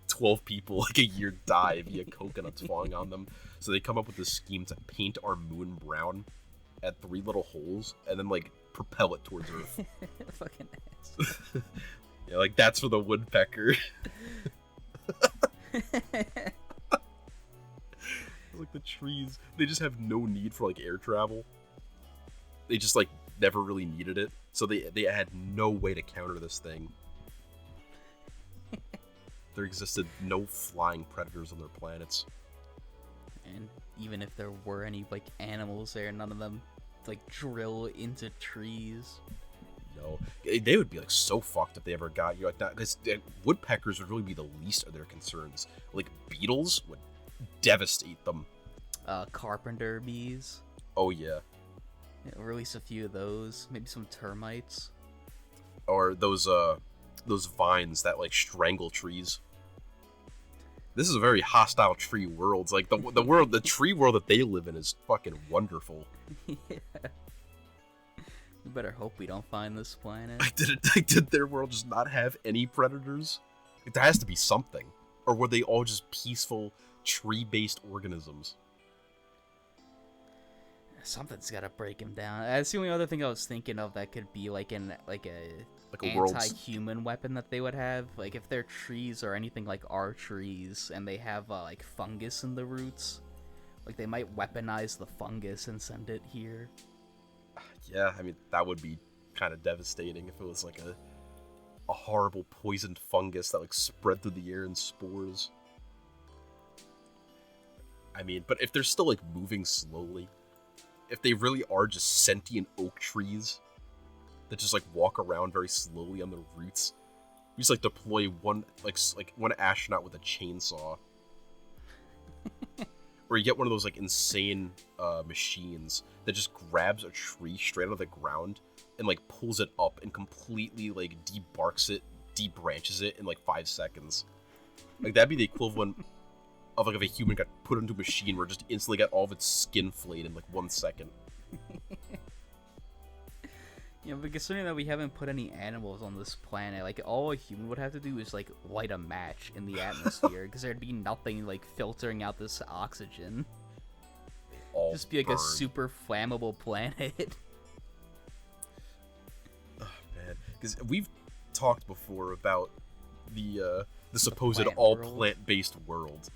12 people like a year die via coconuts falling on them. So they come up with this scheme to paint our moon brown at 3 little holes and then like propel it towards Earth. Fucking ass. Yeah, like that's for the woodpecker. Like the trees, they just have no need for like air travel. They just like never really needed it, so they had no way to counter this thing. There existed no flying predators on their planets. And even if there were any like animals there, none of them like drill into trees. No, they would be like so fucked if they ever got you like that, because woodpeckers would really be the least of their concerns. Like beetles would devastate them. Carpenter bees. Oh yeah. Release a few of those, maybe some termites, or those vines that like strangle trees. This is a very hostile tree world. It's like the tree world that they live in is fucking wonderful. Yeah. We better hope we don't find this planet. Did their world just not have any predators? There has to be something, or were they all just peaceful tree-based organisms? Something's gotta break him down. That's the only other thing I was thinking of that could be like a anti-human weapon that they would have. Like if they're trees or anything like our trees, and they have like fungus in the roots, like they might weaponize the fungus and send it here. Yeah, I mean that would be kind of devastating if it was like a horrible poisoned fungus that like spread through the air in spores. I mean, but if they're still like moving slowly, if they really are just sentient oak trees that just like walk around very slowly on their roots, we just like deploy one astronaut with a chainsaw, or you get one of those like insane machines that just grabs a tree straight out of the ground and like pulls it up and completely like debranches it in like 5 seconds. Like that'd be the equivalent of like if a human got put into a machine where it just instantly got all of its skin flayed in like 1 second. Yeah, but considering that we haven't put any animals on this planet, like all a human would have to do is like light a match in the atmosphere, because there'd be nothing like filtering out this oxygen. Just be like a super flammable planet. Oh man, because we've talked before about the supposed plant-based world.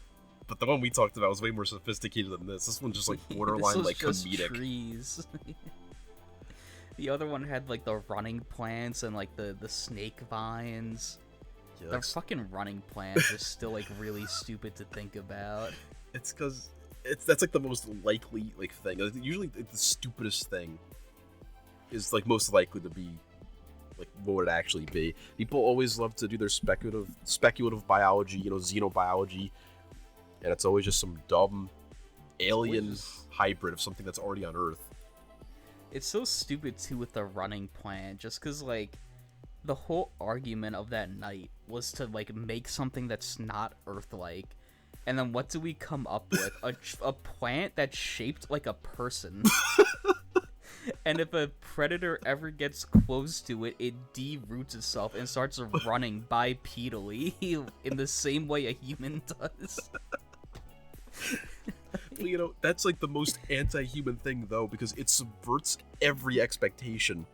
But the one we talked about was way more sophisticated than this. This one's just like borderline like just comedic. Trees. The other one had like the running plants and like the snake vines. Yeah, the fucking running plants are still like really stupid to think about. It's because that's like the most likely like thing. Like, usually the stupidest thing is like most likely to be like what would it actually be. People always love to do their speculative biology, xenobiology. And it's always just some dumb alien hybrid of something that's already on Earth. It's so stupid too with the running plant, just because like the whole argument of that night was to like make something that's not Earth-like, and then what do we come up with? a plant that's shaped like a person. And if a predator ever gets close to it, it de-roots itself and starts running bipedally in the same way a human does. That's like the most anti-human thing though, because it subverts every expectation.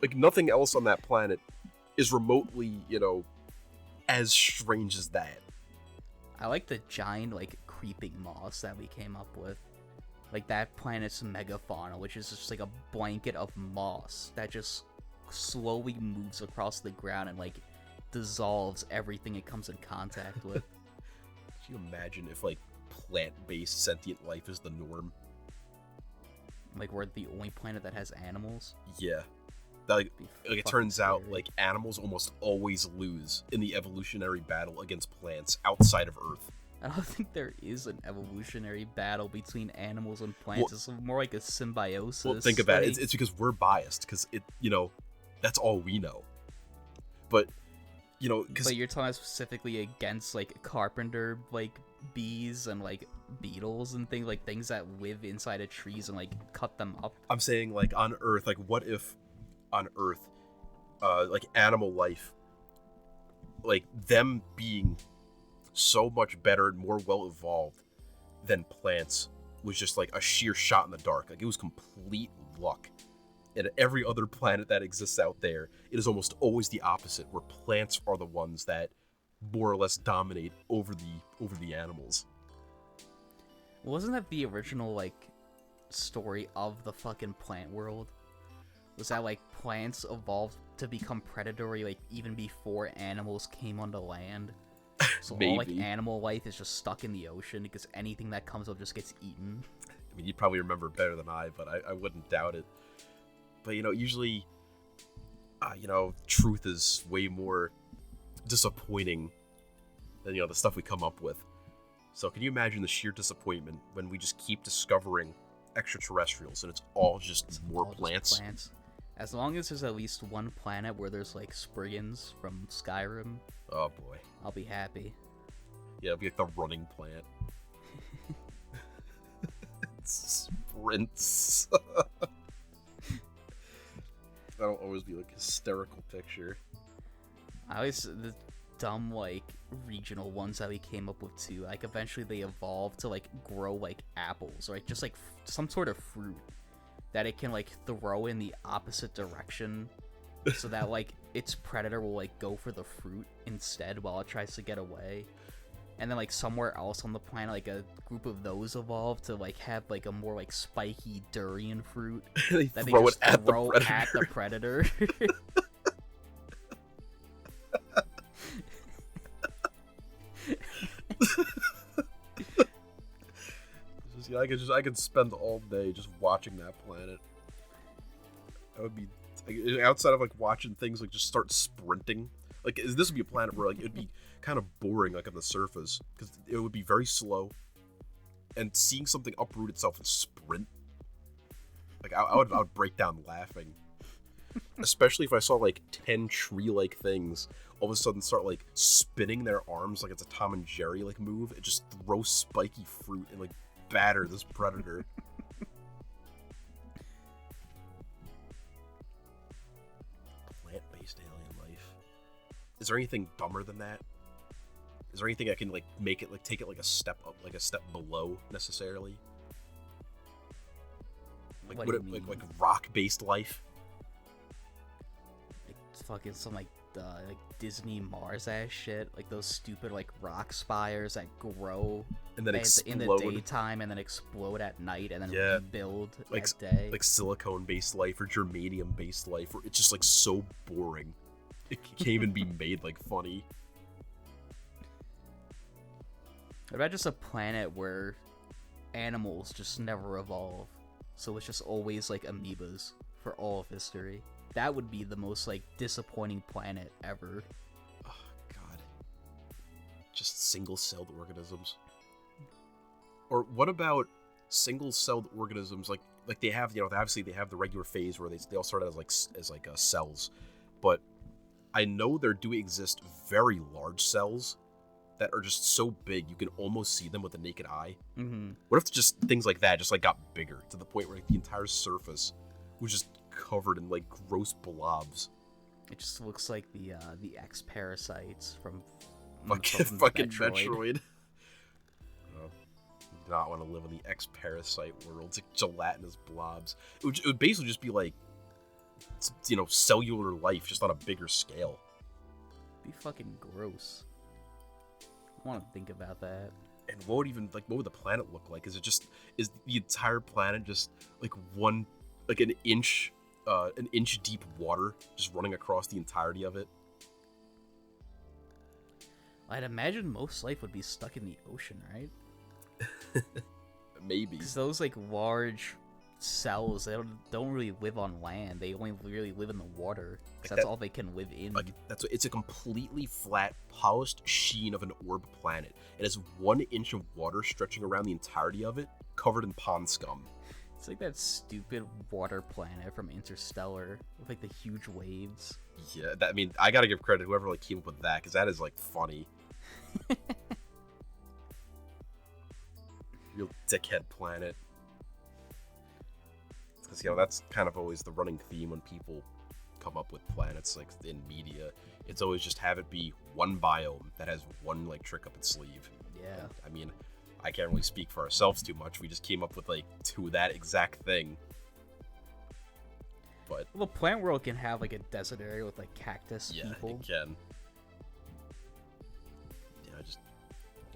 Like nothing else on that planet is remotely, as strange as that. I like the giant like creeping moss that we came up with. Like that planet's megafauna, which is just like a blanket of moss that just slowly moves across the ground and like dissolves everything it comes in contact with. Can you imagine if like plant-based sentient life is the norm? Like we're the only planet that has animals. Yeah. Like it turns out scary. like animals almost always lose in the evolutionary battle against plants outside of Earth. I don't think there is an evolutionary battle between animals and plants. It's more like a symbiosis. Well, think about it. It's because we're biased, because it, that's all we know. But, But you're talking specifically against, like, carpenter, like, bees and, like, beetles and things, like, things that live inside of trees and, like, cut them up. I'm saying, like, on Earth, like, what if on Earth, like, animal life, like, them being so much better and more well evolved than plants was just like a sheer shot in the dark. Like it was complete luck. And every other planet that exists out there, it is almost always the opposite, where plants are the ones that more or less dominate over the animals. Wasn't that the original like story of the fucking plant world? Was that like plants evolved to become predatory like even before animals came onto land? So all like animal life is just stuck in the ocean because anything that comes up just gets eaten. I mean, you probably remember better than I, but I wouldn't doubt it. But usually, truth is way more disappointing than the stuff we come up with. So can you imagine the sheer disappointment when we just keep discovering extraterrestrials and it's all just more plants? As long as there's at least one planet where there's like Spriggans from Skyrim. Oh boy. I'll be happy. Yeah, it'll be like the running plant. Sprints. That'll always be like a hysterical picture. The dumb like regional ones that we came up with too. Like eventually they evolved to like grow like apples or like just like some sort of fruit that it can like throw in the opposite direction so that like its predator will like go for the fruit instead while it tries to get away. And then like somewhere else on the planet like a group of those evolved to like have like a more like spiky durian fruit they that throw they just it at throw the at the predator. I could spend all day just watching that planet. That would be outside of like watching things like just start sprinting. Like this would be a planet where like it'd be kind of boring like on the surface because it would be very slow, and seeing something uproot itself and sprint, like I would break down laughing. Especially if I saw like 10 tree-like things all of a sudden start like spinning their arms like it's a Tom and Jerry like move and just throw spiky fruit and like batter this predator. Plant-based alien life. Is there anything dumber than that? Is there anything I can like make it like take it like a step up, like a step below necessarily? Like What would do it you mean? like rock-based life? Like fucking some like Disney Mars ass shit, like those stupid like rock spires that grow And then in the daytime and then explode at night and then rebuild like, at day. Like silicone-based life or germanium-based life, where it's just like so boring. It can't even be made like funny. What about just a planet where animals just never evolve? So it's just always like amoebas for all of history. That would be the most like disappointing planet ever. Oh god. Just single-celled organisms. Or what about single-celled organisms like they have, obviously they have the regular phase where they all start out as cells. But I know there do exist very large cells that are just so big you can almost see them with the naked eye. Mm-hmm. What if just things like that just like got bigger to the point where like, the entire surface was just covered in like gross blobs? It just looks like the X parasites from fucking Metroid. Oh, do not want to live in the X parasite world. It's like gelatinous blobs. It would basically just be like, cellular life just on a bigger scale. Be fucking gross. I want to think about that. And what would the planet look like? Is the entire planet just like an inch deep water just running across the entirety of it? I'd imagine most life would be stuck in the ocean, right? Maybe. Because those like large cells, they don't really live on land. They only really live in the water. Like that's all they can live in. Like it's a completely flat, polished sheen of an orb planet. It has 1 inch of water stretching around the entirety of it, covered in pond scum. It's like that stupid water planet from Interstellar with like the huge waves. Yeah, I gotta give credit to whoever like came up with that, because that is like funny. Real dickhead planet. Because that's kind of always the running theme when people come up with planets like in media. It's always just have it be one biome that has one like trick up its sleeve. Yeah. I mean, I can't really speak for ourselves too much. We just came up with like 2 of that exact thing. But well, the plant world can have like a desert area with like cactus people. Yeah, it can.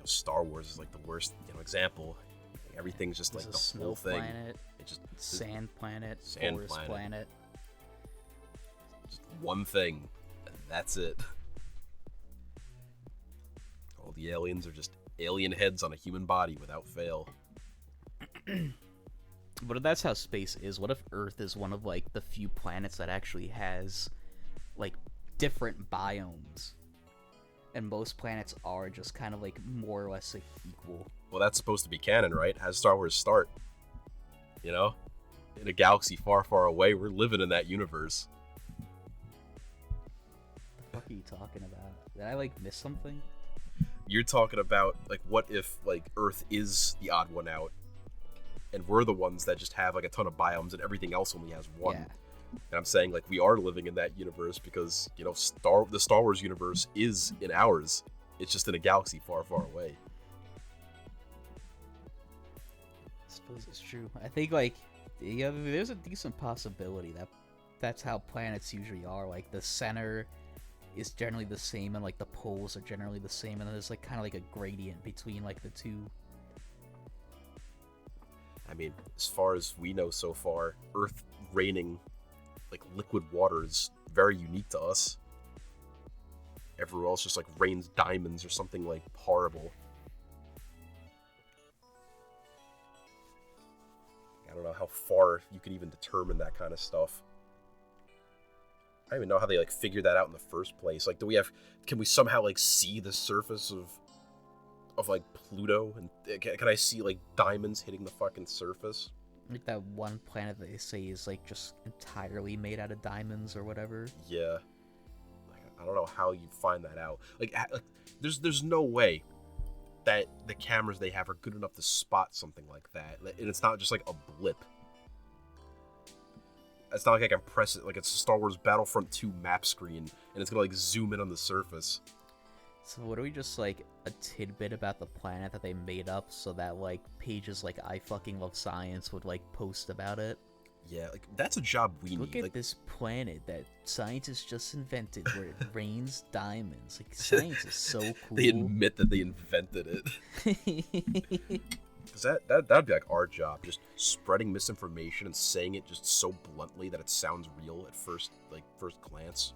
Star Wars is like the worst example. Everything's just like the whole thing. Planet, it's just sand planet, forest planet. Just one thing, and that's it. All the aliens are just alien heads on a human body without fail. But if that's how space is, what if Earth is one of like the few planets that actually has like different biomes? And most planets are just kind of like more or less like equal. Well, that's supposed to be canon, right? How does Star Wars start? In a galaxy far, far away, we're living in that universe. The fuck are you talking about? Did I like miss something? You're talking about like what if like Earth is the odd one out, and we're the ones that just have like a ton of biomes, and everything else only has one. Yeah. And I'm saying like we are living in that universe because the Star Wars universe is in ours. It's just in a galaxy far, far away. I suppose it's true. I think like there's a decent possibility that that's how planets usually are. Like the center is generally the same, and like the poles are generally the same, and then there's like kind of like a gradient between like the two. I mean, as far as we know so far, Earth raining like liquid water is very unique to us. Everywhere else just like rains diamonds or something like horrible. I don't know how far you can even determine that kind of stuff. I don't even know how they like figured that out in the first place. Like, can we somehow like see the surface of like Pluto, and can I see like diamonds hitting the fucking surface? Like that one planet that they say is like just entirely made out of diamonds or whatever. Yeah. Like, I don't know how you find that out. Like there's no way that the cameras they have are good enough to spot something like that. And it's not just like a blip. It's not like I can press it like it's a Star Wars Battlefront 2 map screen and it's gonna like zoom in on the surface. So what are we just like a tidbit about the planet that they made up so that like pages like I fucking love science would like post about it? Yeah, like that's a job we Look need. at this planet that scientists just invented where it rains diamonds. Like science is so cool. They admit that they invented it. Because that'd be like our job, just spreading misinformation and saying it just so bluntly that it sounds real at first glance.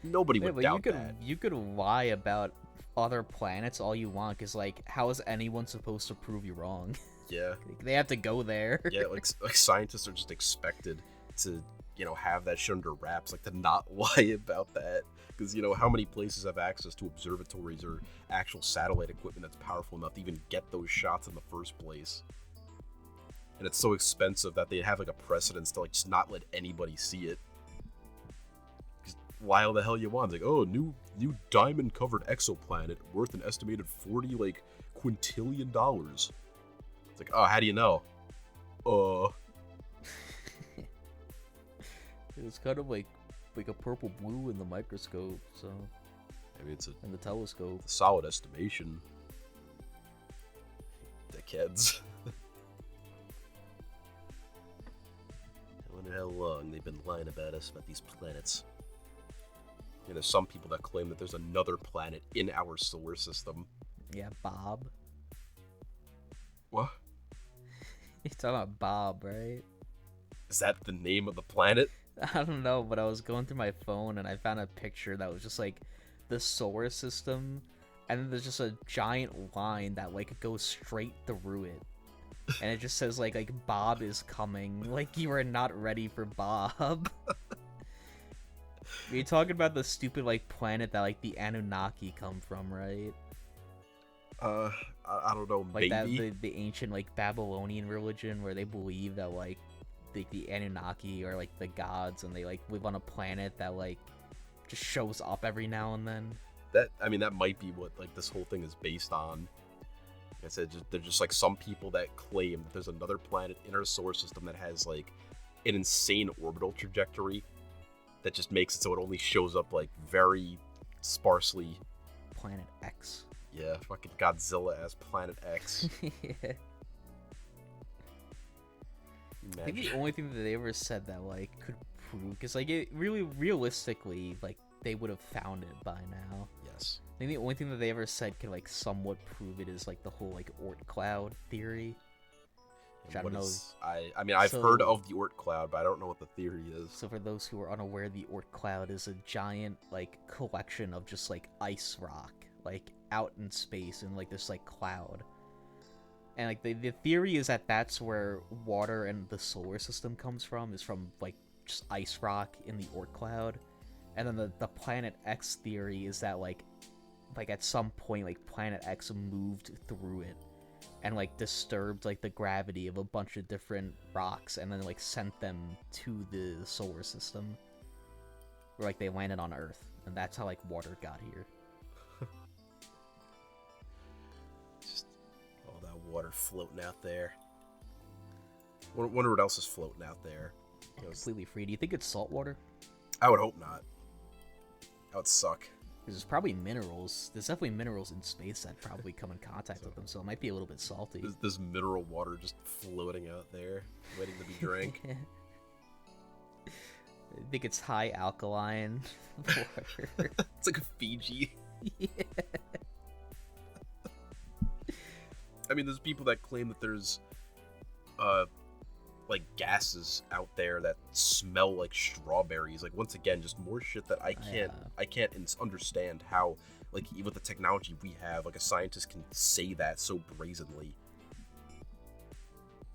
Nobody would doubt that. You could lie about other planets all you want, because like, how is anyone supposed to prove you wrong? Yeah. They have to go there. Yeah, like scientists are just expected to, have that shit under wraps, like to not lie about that. Because, how many places have access to observatories or actual satellite equipment that's powerful enough to even get those shots in the first place? And it's so expensive that they have like a precedence to like just not let anybody see it. Why the hell you want? It's like, oh, new diamond covered exoplanet worth an estimated $40 like quintillion. It's like, oh, how do you know? It's kind of like a purple blue in the microscope, so I mean, in the telescope. It's a solid estimation. Dickheads. I wonder how long they've been lying about us about these planets. There's some people that claim that there's another planet in our solar system. Yeah, Bob. What? You're talking about Bob, right? Is that the name of the planet? I don't know, but I was going through my phone and I found a picture that was just like the solar system, and then there's just a giant line that like goes straight through it, and it just says like Bob is coming. Like you are not ready for Bob. You're talking about the stupid like planet that like the Anunnaki come from, right? I don't know, Like maybe. that the ancient like Babylonian religion where they believe that like the Anunnaki are like the gods and they like live on a planet that like just shows up every now and then. That might be what like this whole thing is based on. Like I said, they're just like some people that claim that there's another planet in our solar system that has like an insane orbital trajectory that just makes it so it only shows up like very sparsely. Planet X. Yeah, fucking Godzilla as Planet X. Yeah. I think the only thing that they ever said that like could prove, because like it really realistically like they would have found it by now. Yes. I think the only thing that they ever said could like somewhat prove it is like the whole like Oort cloud theory. Which I don't know. I've heard of the Oort cloud, but I don't know what the theory is. So for those who are unaware, the Oort cloud is a giant like collection of just like ice rock like out in space in like this like cloud. And like the theory is that that's where water and the solar system comes from, is from like just ice rock in the Oort cloud. And then the Planet X theory is that like at some point like Planet X moved through it and like disturbed like the gravity of a bunch of different rocks and then like sent them to the solar system where like they landed on Earth, and that's how like water got here. Just all that water floating out there. Wonder what else is floating out there. Completely free. Do you think it's salt water? I would hope not. That would suck. There's probably minerals. There's definitely minerals in space that probably come in contact with them, so it might be a little bit salty. There's mineral water just floating out there, waiting to be drank. I think it's high alkaline water. It's like a Fiji. Yeah. I mean, there's people that claim that there's, like gases out there that smell like strawberries. Like once again, just more shit that I can't understand how, like, even with the technology we have, like a scientist can say that so brazenly.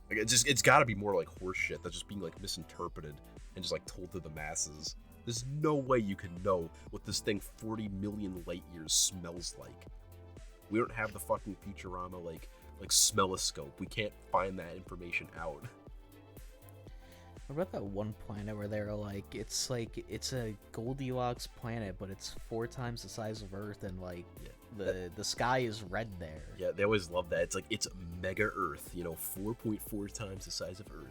Like it's got to be more like horse shit that's just being like misinterpreted and just like told to the masses. There's no way you can know what this thing 40 million light years smells like. We don't have the fucking Futurama like smelloscope. We can't find that information out. What about that one planet where they're like, it's a Goldilocks planet, but it's 4 times the size of Earth, and like the sky is red there. Yeah, they always love that. It's like, it's mega Earth, 4.4 times the size of Earth.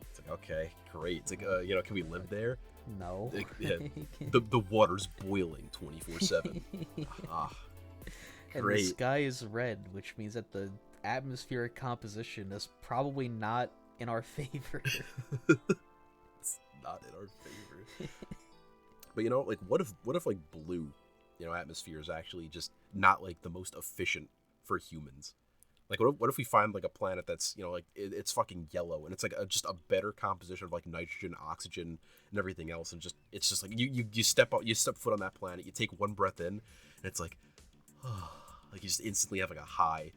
It's like, okay, great. It's like, can we live there? No. Like, yeah, the water's boiling 24/7. Ah, and great. the sky is red, which means that the atmospheric composition is probably not in our favor. It's not in our favor. But like, what if like blue, atmosphere is actually just not like the most efficient for humans? Like, what if we find like a planet that's like it's fucking yellow and it's like just a better composition of like nitrogen, oxygen, and everything else, and it's just like you step foot on that planet, you take one breath in, and it's like, like you just instantly have like a high.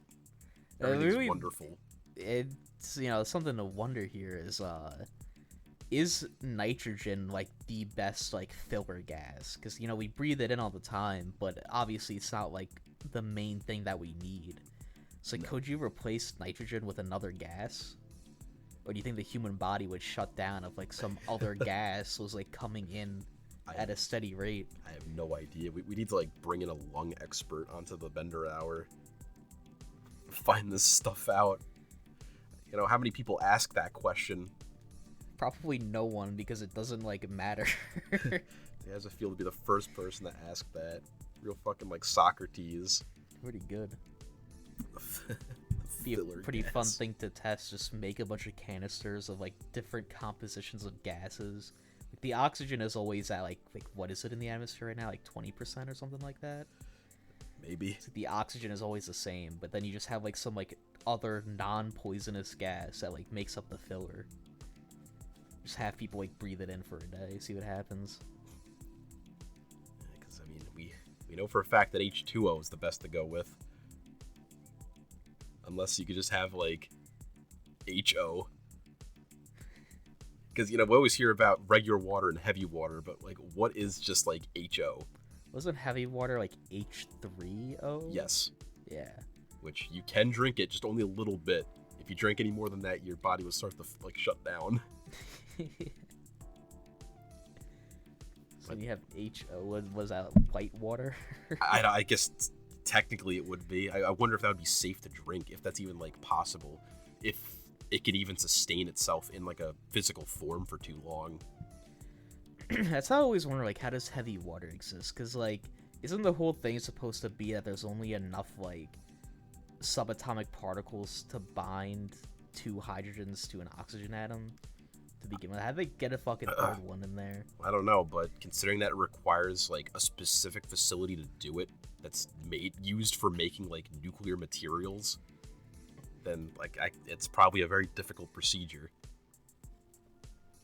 Everything's really wonderful. It's something to wonder here is nitrogen like the best like filler gas? Because we breathe it in all the time, but obviously it's not like the main thing that we need. So could you replace nitrogen with another gas? Or do you think the human body would shut down if like some other gas was like coming in at a steady rate? I have no idea. We need to like bring in a lung expert onto the Bender Hour. Find this stuff out. How many people ask that question? Probably no one, because it doesn't like matter. It has a feel to be the first person to ask that. Real fucking like Socrates. Pretty good. Be a pretty fun thing to test. Just make a bunch of canisters of like different compositions of gases. Like the oxygen is always at like what is it in the atmosphere right now? Like 20% or something like that. Maybe. It's like the oxygen is always the same, but then you just have like some like other non-poisonous gas that like makes up the filler. Just have people like breathe it in for a day, see what happens. Because I mean, we know for a fact that H2O is the best to go with. Unless you could just have like HO. Because, you know, we always hear about regular water and heavy water, but like, what is just like HO? Wasn't heavy water like H3O? Yes. Yeah. Which you can drink it, just only a little bit. If you drink any more than that, your body will start to like shut down. So you have HO. Was that white water? I guess technically it would be. I wonder if that would be safe to drink, if that's even like possible, if it can even sustain itself in like a physical form for too long. That's how I always wonder, like, how does heavy water exist? Because, like, isn't the whole thing supposed to be that there's only enough, like, subatomic particles to bind two hydrogens to an oxygen atom to begin with? How do they get a fucking third one in there? I don't know, but considering that it requires, like, a specific facility to do it that's used for making, like, nuclear materials, then, like, it's probably a very difficult procedure.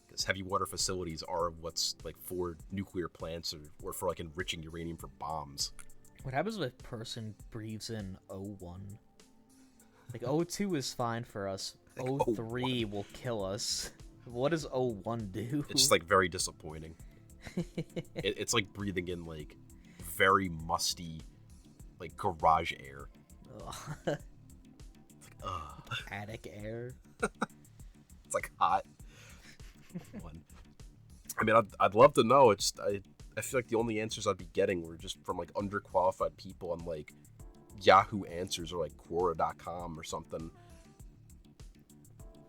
Because heavy water facilities are what's like for nuclear plants or for like enriching uranium for bombs. What happens if a person breathes in O1? Like O2 is fine for us. Like O3 will kill us. What does O1 do? It's just like very disappointing. It's like breathing in like very musty, like garage air. Ugh. It's like, Attic air. It's like hot. One. I mean, I'd love to know. It's I feel like the only answers I'd be getting were just from like underqualified people on like Yahoo Answers or like Quora.com or something.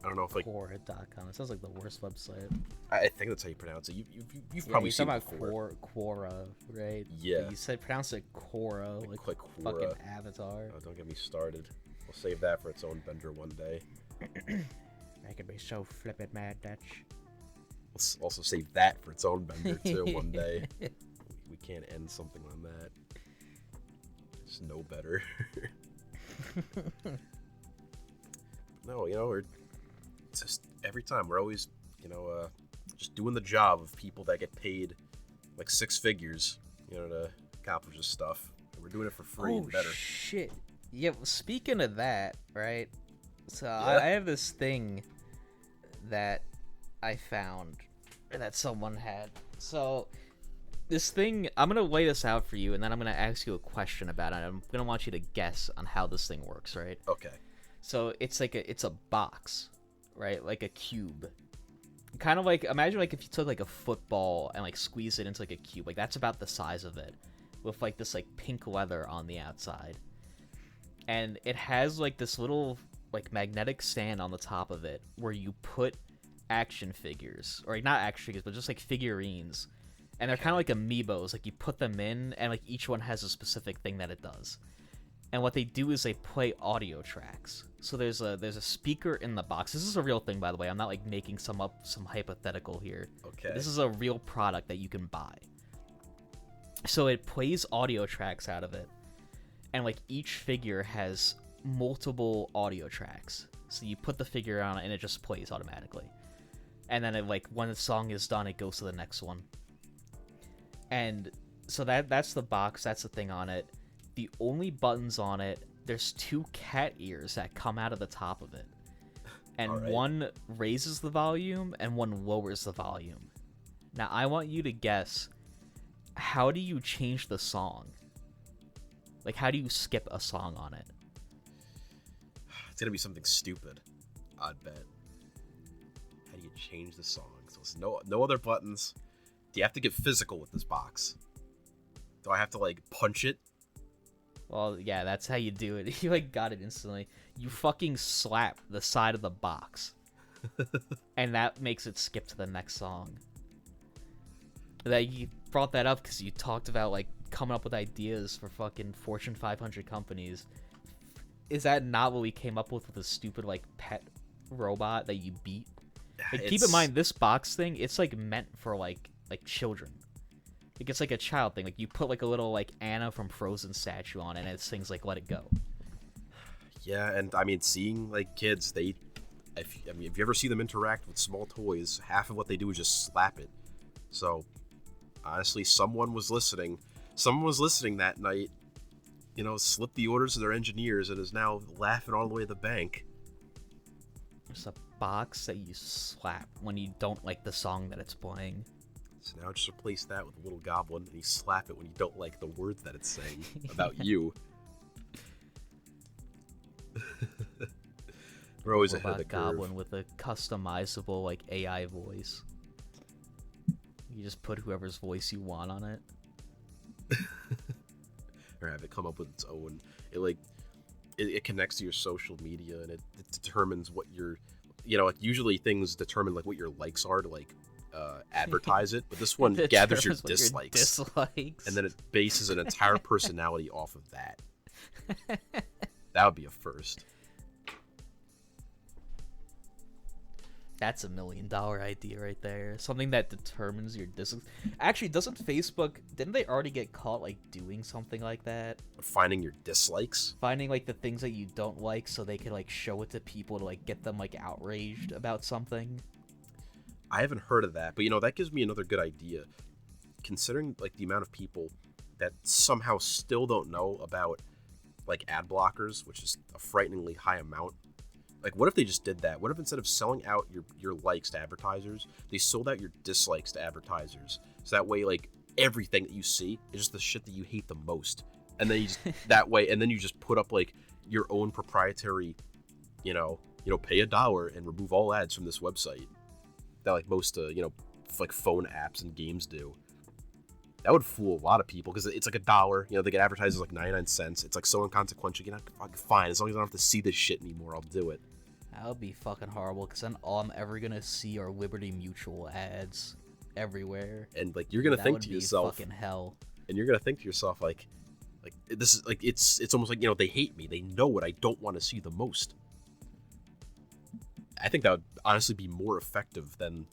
I don't know if like Quora.com. It sounds like the worst website. I think that's how you pronounce it. You've probably seen it before. Quora, right? Yeah. But you said pronounce it Quora, like Quora. fucking Avatar. Oh, don't get me started. We'll save that for its own bender one day. I could be so flippin' mad, Dutch. Let's also save that for its own bender too one day. We can't end something on that. It's no better. No, you know, it's just every time we're always, you know, just doing the job of people that get paid like six figures, you know, to accomplish this stuff. And we're doing it for free and better. Oh shit! Yeah. Speaking of that, right? So Yeah. I have this thing that I found that someone had. So this thing, I'm gonna lay this out for you, and then I'm gonna ask you a question about it. I'm gonna want you to guess on how this thing works, right? Okay. So it's like it's a box, right? Like a cube. Kind of like, imagine like if you took like a football and like squeezed it into like a cube. Like that's about the size of it, with like this like pink leather on the outside, and it has like this little like magnetic stand on the top of it where you put action figures, or like, not action figures, but just like figurines, and they're kind of like amiibos. Like you put them in, and like each one has a specific thing that it does. And what they do is they play audio tracks. So there's a speaker in the box. This is a real thing, by the way. I'm not like making some hypothetical here. Okay. This is a real product that you can buy. So it plays audio tracks out of it, and like each figure has multiple audio tracks. So you put the figure on it, and it just plays automatically. And then it, like, when the song is done, it goes to the next one. And so that's the box. That's the thing on it. The only buttons on it, there's two cat ears that come out of the top of it. And All right. One raises the volume and one lowers the volume. Now, I want you to guess, how do you change the song? Like, how do you skip a song on it? It's gonna be something stupid, I'd bet. How do you change the song? So it's no other buttons. Do you have to get physical with this box? Do I have to like punch it? Well, yeah, that's how you do it. You like got it instantly. You fucking slap the side of the box, and that makes it skip to the next song. That you brought that up because you talked about like coming up with ideas for fucking Fortune 500 companies. Is that not what we came up with a stupid like pet robot that you beat? Like, keep in mind, this box thing, it's like meant for like children. Like it's like a child thing. Like you put like a little like Anna from Frozen statue on it, and it sings like "Let It Go." Yeah, and I mean, seeing like kids, if you ever see them interact with small toys, half of what they do is just slap it. So honestly, someone was listening. Someone was listening that night. You know, slipped the orders to their engineers and is now laughing all the way to the bank. There's a box that you slap when you don't like the song that it's playing. So now just replace that with a little goblin, and you slap it when you don't like the words that it's saying about you. We're always ahead of the curve. Goblin with a customizable like AI voice. You just put whoever's voice you want on it. Or have it come up with its own. It connects to your social media, and it determines what your, like usually things determine like what your likes are to like advertise it, but this one gathers your dislikes, and then it bases an entire personality off of that. That would be a first. That's $1 million idea right there. Something that determines your dislikes. Actually, didn't they already get caught like doing something like that? Finding your dislikes? Finding like the things that you don't like so they can like show it to people to like get them like outraged about something. I haven't heard of that, but that gives me another good idea. Considering like the amount of people that somehow still don't know about like ad blockers, which is a frighteningly high amount. Like, what if they just did that? What if instead of selling out your likes to advertisers, they sold out your dislikes to advertisers? So that way, like, everything that you see is just the shit that you hate the most. And then you just, that way, and then you just put up, like, your own proprietary, pay $1 and remove all ads from this website. That, like, most, like, phone apps and games do. That would fool a lot of people, because it's like $1. They get advertised as, like, 99 cents. It's, like, so inconsequential. Fine, as long as I don't have to see this shit anymore, I'll do it. That would be fucking horrible, because then all I'm ever gonna see are Liberty Mutual ads everywhere. And like you're gonna think to yourself, fucking hell. And you're gonna think to yourself, like this is like it's almost like they hate me. They know what I don't want to see the most. I think that would honestly be more effective than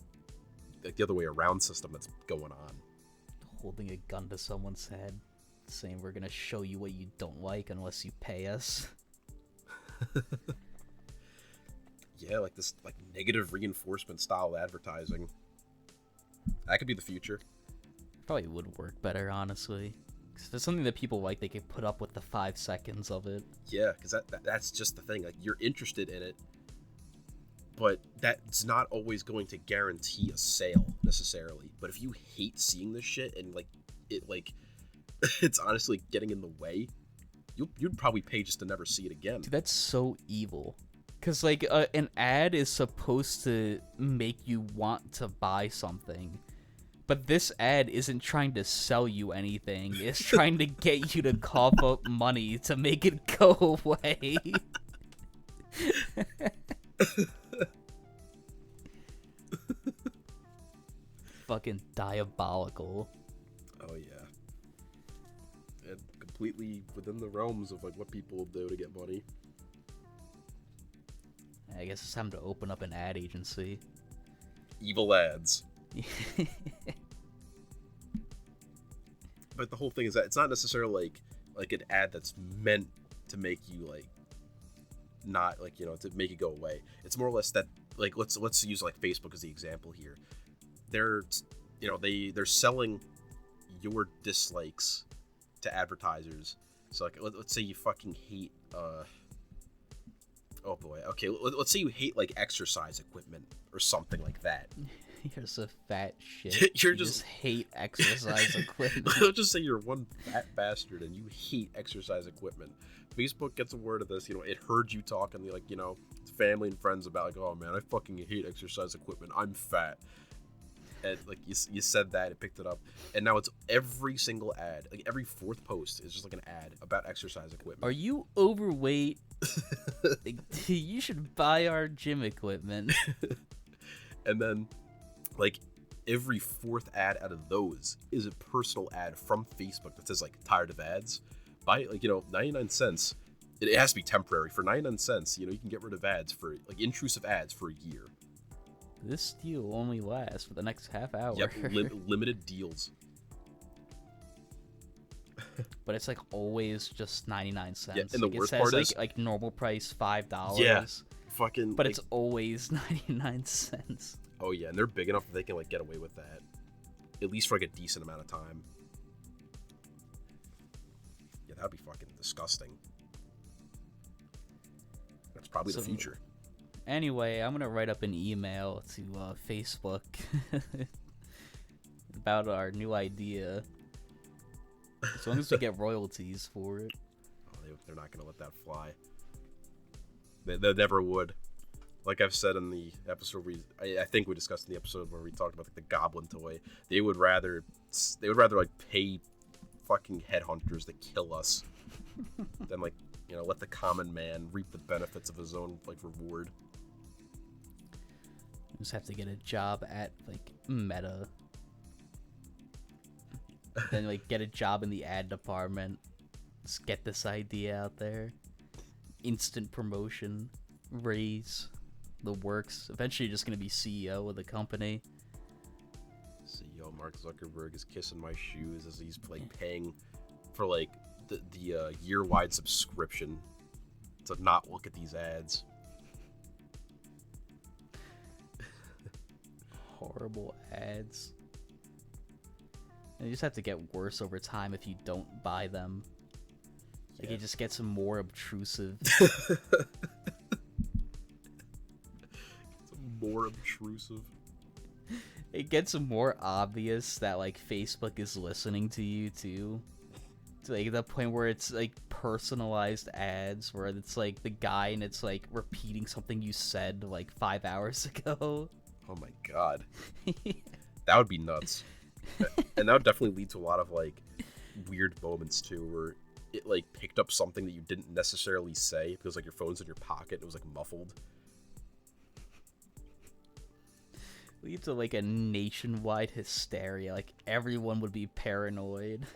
like the other way around system that's going on. Holding a gun to someone's head, saying we're gonna show you what you don't like unless you pay us. Yeah, like this like negative reinforcement style advertising. That could be the future. Probably would work better, honestly. Because if it's something that people like, they could put up with the 5 seconds of it. Yeah, because that's just the thing. Like, you're interested in it, but that's not always going to guarantee a sale, necessarily. But if you hate seeing this shit and, like, it, like, it's honestly getting in the way, you'd probably pay just to never see it again. Dude, that's so evil. Because, like, an ad is supposed to make you want to buy something. But this ad isn't trying to sell you anything. It's trying to get you to cough up money to make it go away. Fucking diabolical. Oh, yeah. And completely within the realms of, like, what people will do to get money. I guess it's time to open up an ad agency. Evil ads. But the whole thing is that it's not necessarily like an ad that's meant to make you like not like to make it go away. It's more or less that like let's use like Facebook as the example here. They're they're selling your dislikes to advertisers. So like let's say you fucking hate oh boy, okay, let's say you hate like exercise equipment or something like that. You're so fat shit. you just hate exercise equipment. Let's just say you're one fat bastard and you hate exercise equipment. Facebook gets a word of this, it heard you talking like, family and friends about like, oh man, I fucking hate exercise equipment. I'm fat. And like you said that, it picked it up, and now it's every single ad, like every fourth post is just like an ad about exercise equipment. Are you overweight? You should buy our gym equipment. And then, like, every fourth ad out of those is a personal ad from Facebook that says like tired of ads. Buy like 99 cents. It has to be temporary. For 99 cents, you can get rid of ads for like intrusive ads for a year. This deal only lasts for the next half hour. Yep, limited deals. but it's like always just 99 cents. Yeah, and the like, worst it says part like is like normal price $5. Yeah. fucking But like, it's always 99 cents. oh yeah, and they're big enough that they can like get away with that, at least for like a decent amount of time. Yeah, that'd be fucking disgusting. That's probably the future. Anyway, I'm gonna write up an email to Facebook about our new idea. As long as we get royalties for it. Oh, they're not gonna let that fly. They never would. Like I've said in the episode I think we discussed in the episode where we talked about like the goblin toy. They would rather like pay fucking headhunters to kill us than like, you know, let the common man reap the benefits of his own like reward. You just have to get a job at like Meta. Then like get a job in the ad department. Just get this idea out there. Instant promotion, raise, the works. Eventually you're just gonna be CEO of the company. CEO Mark Zuckerberg is kissing my shoes as he's like paying for like the year-wide subscription to not look at these ads. Horrible ads. And you just have to get worse over time if you don't buy them. Like, Yeah. it just gets more obtrusive. It's more obtrusive. It gets more obvious that, like, Facebook is listening to you, too. To, like, the point where it's, like, personalized ads, where it's, like, the guy and it's, like, repeating something you said, like, 5 hours ago. Oh my god. That would be nuts. And that would definitely lead to a lot of, like, weird moments, too, where it, like, picked up something that you didn't necessarily say because, like, your phone's in your pocket and it was, like, muffled. Lead to, like, a nationwide hysteria. Like, everyone would be paranoid.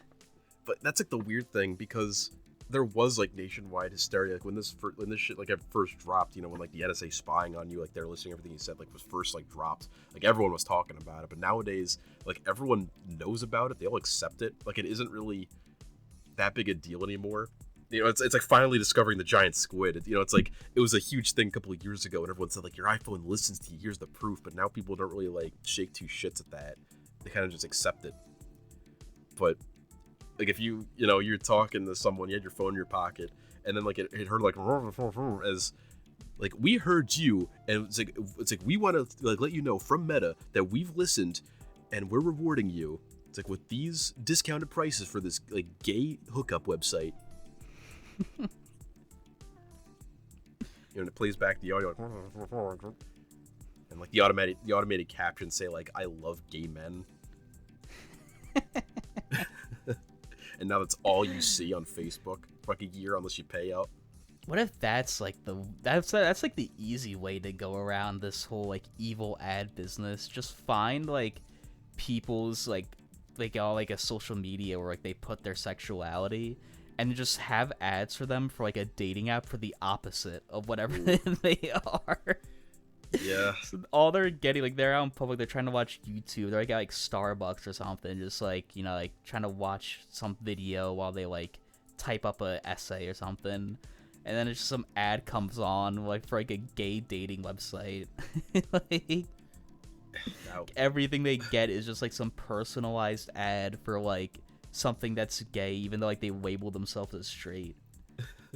But that's, like, the weird thing, because there was, like, nationwide hysteria. Like, when this shit, like, had first dropped, you know, when, like, the NSA spying on you, like, they're listening to everything you said, like, was first, like, dropped. Like, everyone was talking about it. But nowadays, like, everyone knows about it. They all accept it. Like, it isn't really that big a deal anymore. You know, it's like finally discovering the giant squid. You know, it's like it was a huge thing a couple of years ago, and everyone said like your iPhone listens to you. Here's the proof. But now people don't really like shake two shits at that. They kind of just accept it. But like if you're talking to someone, you had your phone in your pocket, and then like it heard like as like we heard you, and it's like we want to like let you know from Meta that we've listened, and we're rewarding you. It's like with these discounted prices for this like gay hookup website. You know, and it plays back the audio, and like the automated captions say like "I love gay men," and now that's all you see on Facebook for like a year unless you pay up. What if that's like that's like the easy way to go around this whole like evil ad business? Just find like people's like all like a social media where like they put their sexuality and just have ads for them for like a dating app for the opposite of whatever they are. Yeah. So all they're getting, like they're out in public, th're trying to watch YouTube, they're like at like Starbucks or something, just like, you know, like trying to watch some video while they like type up a essay or something. And then it's just some ad comes on like for like a gay dating website. Like No. everything they get is just like some personalized ad for like something that's gay, even though like they label themselves as straight,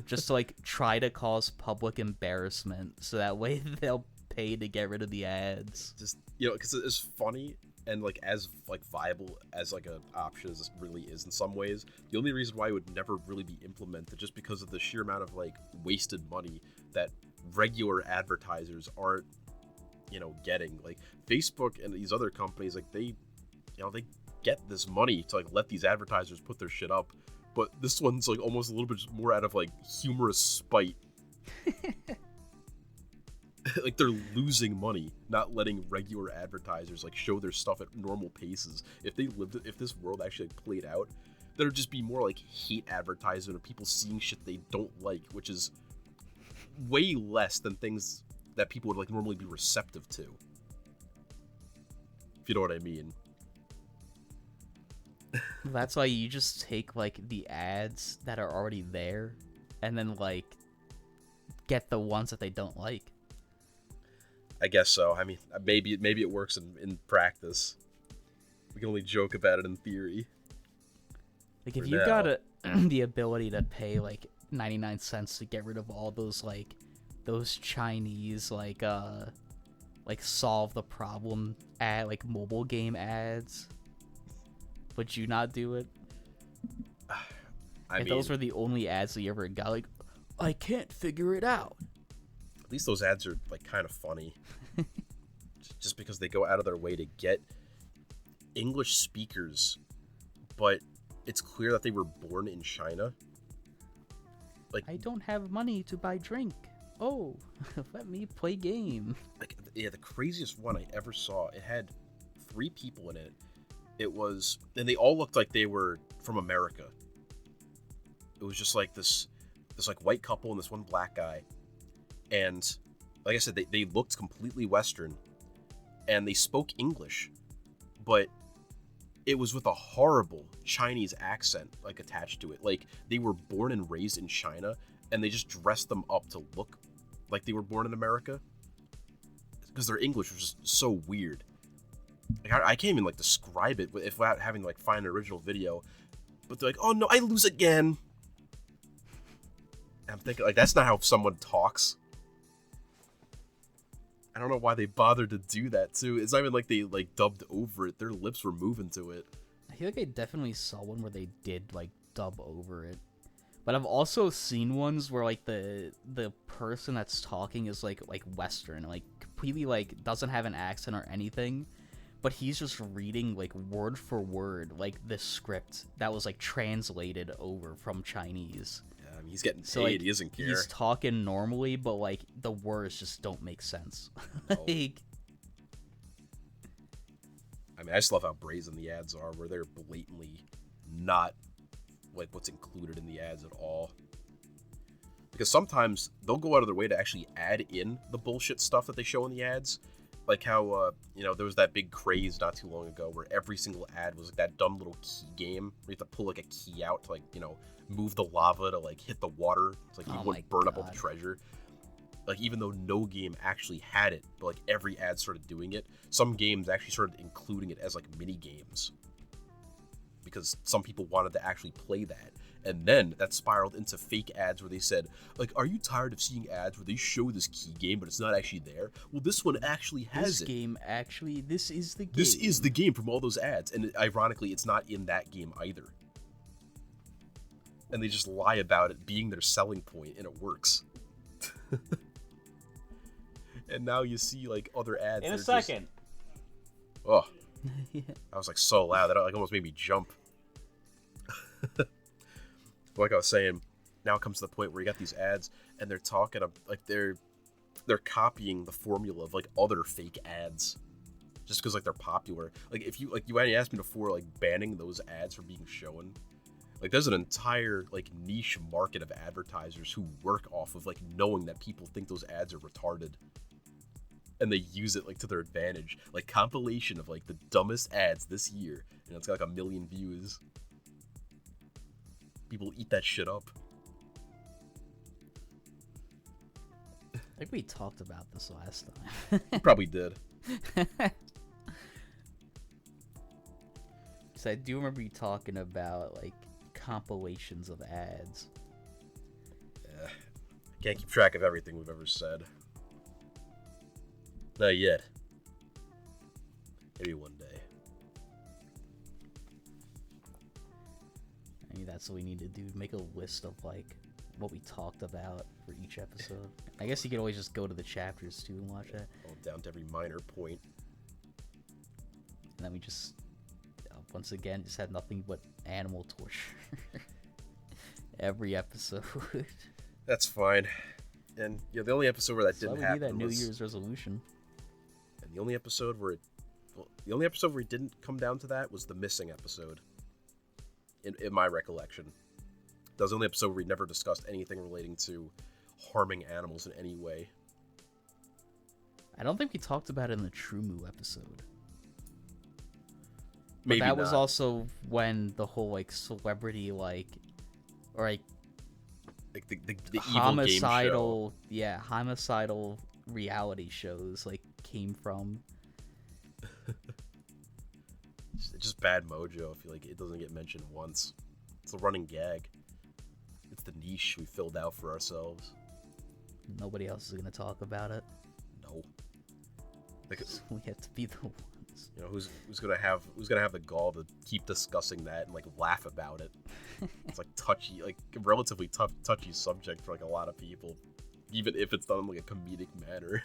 just to like try to cause public embarrassment so that way they'll pay to get rid of the ads. Just, you know, because it's funny and like as like viable as like an option as this really is in some ways, the only reason why it would never really be implemented just because of the sheer amount of like wasted money that regular advertisers aren't, you know, getting. Like Facebook and these other companies, like they get this money to like let these advertisers put their shit up, but this one's like almost a little bit more out of like humorous spite. Like they're losing money not letting regular advertisers like show their stuff at normal paces. If this world actually like, played out, there'd just be more like hate advertising or people seeing shit they don't like, which is way less than things that people would like normally be receptive to, if you know what I mean. That's why you just take like the ads that are already there, and then like get the ones that they don't like. I guess so. I mean, maybe it works in practice. We can only joke about it in theory. Like if you've got the ability to pay like 99 cents to get rid of all those like those Chinese like solve the problem ad like mobile game ads, would you not do it? I mean, those were the only ads that you ever got, like, I can't figure it out. At least those ads are like kind of funny. Just because they go out of their way to get English speakers, but it's clear that they were born in China. Like, I don't have money to buy drink. Oh, let me play game. Like, yeah, the craziest one I ever saw, it had 3 people in it. It was, and they all looked like they were from America. It was just like this like white couple and this one black guy. And like I said, they looked completely Western, and they spoke English, but it was with a horrible Chinese accent like attached to it. Like, they were born and raised in China, and they just dressed them up to look like they were born in America, because their English was just so weird. Like, I can't even like describe it without having to like find an original video. But they're like, "Oh no, I lose again." And I'm thinking, like, that's not how someone talks. I don't know why they bothered to do that too. It's not even like they like dubbed over it. Their lips were moving to it. I feel like I definitely saw one where they did like dub over it. But I've also seen ones where like the person that's talking is like Western, like completely like doesn't have an accent or anything, but he's just reading like word for word like the script that was like translated over from Chinese. Yeah, I mean, he's getting paid. So, like, he doesn't care. He's talking normally, but like the words just don't make sense. Like, I mean, I just love how brazen the ads are, where they're blatantly not like what's included in the ads at all. Because sometimes they'll go out of their way to actually add in the bullshit stuff that they show in the ads. Like how, there was that big craze not too long ago where every single ad was like that dumb little key game where you have to pull like a key out to like, move the lava to like hit the water. It's like you wouldn't burn up all the treasure. Like, even though no game actually had it, but like every ad started doing it, some games actually started including it as like mini games, because some people wanted to actually play that. And then that spiraled into fake ads where they said, like, are you tired of seeing ads where they show this key game but it's not actually there? Well, this one actually has it. This is the game. This is the game from all those ads. And ironically, it's not in that game either. And they just lie about it being their selling point, and it works. And now you see like other ads. In a second. Oh. Yeah. I was like so loud that it like almost made me jump. Like I was saying, now it comes to the point where you got these ads and they're talking like they're copying the formula of like other fake ads, just because like they're popular. Like if you asked me before, like banning those ads from being shown. Like, there's an entire like niche market of advertisers who work off of like knowing that people think those ads are retarded, and they use it like to their advantage. Like, compilation of like the dumbest ads this year, and it's got like 1 million views. People eat that shit up. I think we talked about this last time. You probably did. Because I do remember you talking about like compilations of ads. Yeah. Can't keep track of everything we've ever said. Not yet. Maybe one day. I mean, that's what we need to do. Make a list of like what we talked about for each episode. I guess you could always just go to the chapters too and watch that. All down to every minor point. And then we just, once again, just had nothing but animal torture. Every episode. That's fine. And yeah, the only episode where that didn't happen that New was Year's resolution. And the only episode where it didn't come down to that was the missing episode. In my recollection. That was the only episode where we never discussed anything relating to harming animals in any way. I don't think we talked about it in the True Moo episode. Maybe that was not. also when the whole like celebrity or like Like the evil game show. homicidal reality shows like came from. It's just bad mojo. I feel like it doesn't get mentioned once. It's a running gag. It's the niche we filled out for ourselves. Nobody else is gonna talk about it. No. Like, So we have to be the ones. you know, who's gonna have the gall to keep discussing that and like laugh about it? It's like touchy, like relatively touchy subject for like a lot of people, even if it's done in like a comedic manner.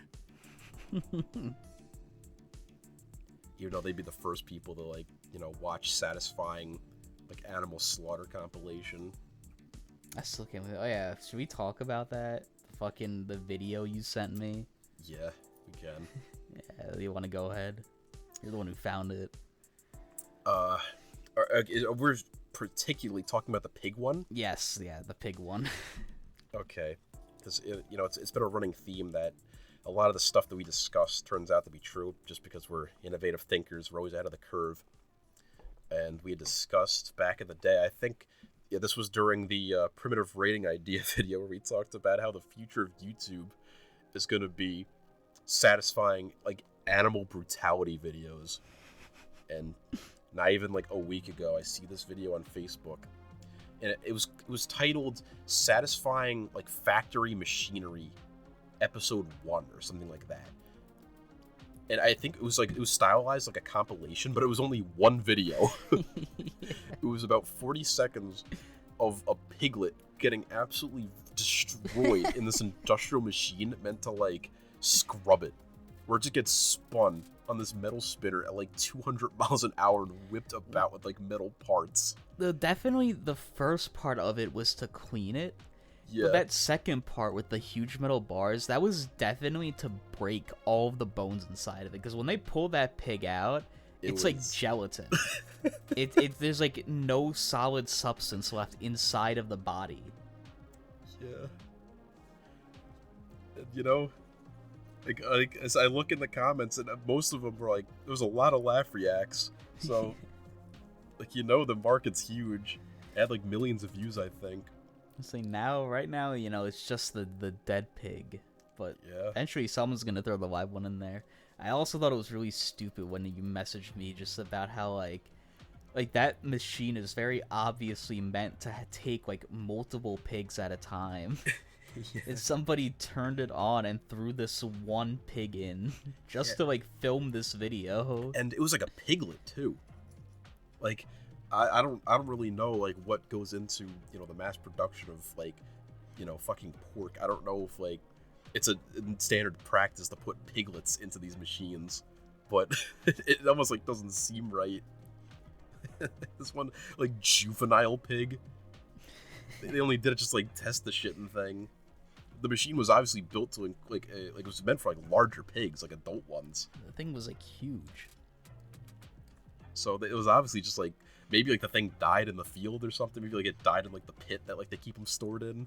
Even though they'd be the first people to like, you know, watch satisfying like animal slaughter compilation. I still can't believe. Oh yeah, should we talk about that? Fucking the video you sent me. Yeah, we can. Yeah, you want to go ahead? You're the one who found it. We're particularly talking about the pig one. Yes, yeah, the pig one. Okay, because you know it's been a running theme that a lot of the stuff that we discuss turns out to be true, just because we're innovative thinkers, we're always out of the curve. And we had discussed back in the day, I think, yeah, this was during the primitive rating idea video where we talked about how the future of YouTube is going to be satisfying like animal brutality videos. And not even like a week ago, I see this video on Facebook, and it was titled "Satisfying like Factory Machinery, Episode 1" or something like that. And I think it was stylized like a compilation, but it was only one video. It was about 40 seconds of a piglet getting absolutely destroyed in this industrial machine meant to like scrub it, where it just gets spun on this metal spinner at like 200 miles an hour and whipped about with like metal parts. Definitely the first part of it was to clean it. Yeah. But that second part with the huge metal bars, that was definitely to break all of the bones inside of it. Because when they pull that pig out, it's like gelatin. There's like no solid substance left inside of the body. Yeah. And, you know, like as I look in the comments, and most of them were like, there was a lot of laugh reacts. So, like, you know, the market's huge. It had like millions of views, I think. So right now, you know, it's just the dead pig, but yeah, eventually someone's gonna throw the live one in there. I also thought it was really stupid when you messaged me just about how like that machine is very obviously meant to take like multiple pigs at a time. yeah. And somebody turned it on and threw this one pig in just to like film this video. And it was like a piglet too. Like, I don't really know like what goes into, you know, the mass production of like, you know, fucking pork. I don't know if like it's a standard practice to put piglets into these machines, but it almost like doesn't seem right. This one like juvenile pig. They only did it just like test the shit and thing. The machine was obviously built to like it was meant for like larger pigs, like adult ones. The thing was like huge. So it was obviously just like maybe like the thing died in the field or something. Maybe like it died in like the pit that like they keep them stored in.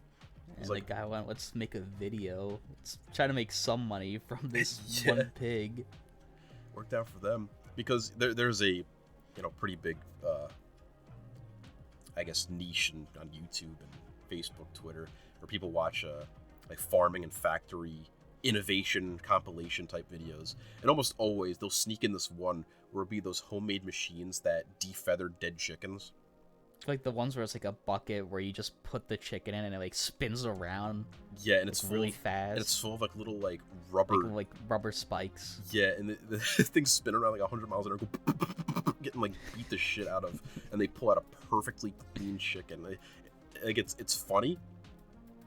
And like, the guy went, let's make a video. Let's try to make some money from this one pig. Worked out for them because there's a, you know, pretty big I guess niche on YouTube and Facebook, Twitter, where people watch like farming and factory innovation compilation type videos, and almost always they'll sneak in this one where it'll be those homemade machines that defeather dead chickens. Like the ones where it's like a bucket where you just put the chicken in and it like spins around. Yeah, and it's really fast. And it's full of like little like rubber, like rubber spikes. Yeah, and the things spin around like 100 miles an hour, getting like beat the shit out of, and they pull out a perfectly clean chicken. Like it's funny,